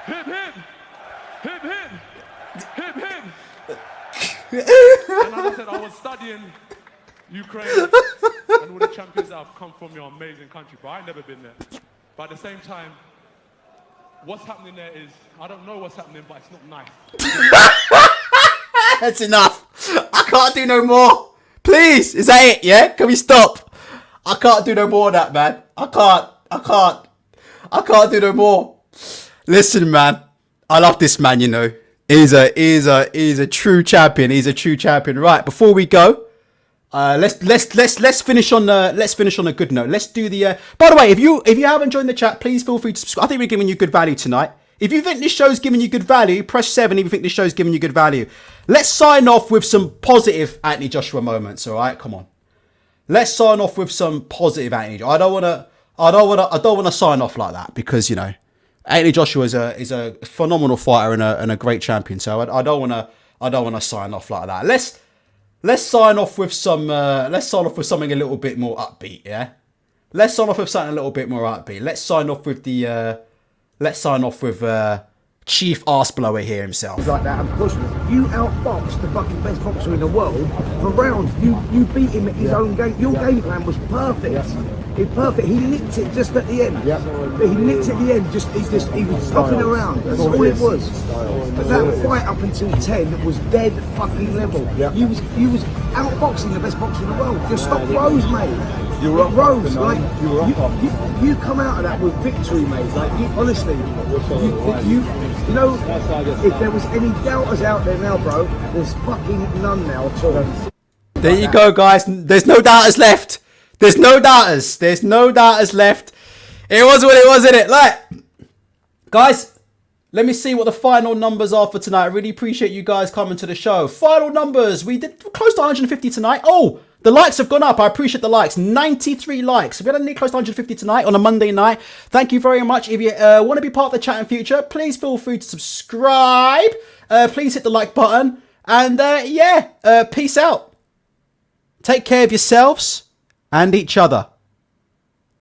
[SPEAKER 2] Hip, hip. Hip, hip. Hip, hip. And as I said, I was studying Ukraine and all the champions that have come from your amazing country, but I ain't never been there. But at the same time, what's happening there is, I don't know what's happening, but it's not nice.
[SPEAKER 1] That's enough. I can't do no more. Please, is that it? Yeah? Can we stop? I can't do no more of that, man. I can't do no more. Listen, man. I love this man, you know. He's a true champion. He's a true champion. Right, before we go, let's finish on a good note. Let's do the by the way, if you haven't joined the chat, please feel free to subscribe. I think we're giving you good value tonight. If you think this show's giving you good value, press 7 if you think this show's giving you good value. Let's sign off with some positive Anthony Joshua moments, all right? Come on. Let's sign off with some positive Anthony. I don't want to sign off like that because, you know, Anthony Joshua is a phenomenal fighter and a great champion. So I don't want to sign off like that. Let's sign off with something a little bit more upbeat, yeah? Let's sign off with something a little bit more upbeat. Let's sign off with Chief Arseblower here himself.
[SPEAKER 3] Like that, because you outboxed the fucking best boxer in the world for rounds. You beat him at his own game. Your game plan was perfect. It's perfect. He nicked it just at the end. He nicked it at the end. He was stopping around. That's all it was. But that fight up until 10 was dead fucking level. You was outboxing the best boxer in the world. Your stop rose, mate. You were up Rose, like you come out of that with victory, mate. Like honestly, you know, if there was any doubters out there now, bro, there's fucking none now at all.
[SPEAKER 1] There you go, guys. There's no doubters left. There's no doubters. There's no doubters left. It was what it was, isn't it? Like, guys, let me see what the final numbers are for tonight. I really appreciate you guys coming to the show. Final numbers. We did close to 150 tonight. Oh, the likes have gone up. I appreciate the likes. 93 likes. We're going to need close to 150 tonight on a Monday night. Thank you very much. If you want to be part of the chat in future, please feel free to subscribe. Please hit the like button. And peace out. Take care of yourselves and each other.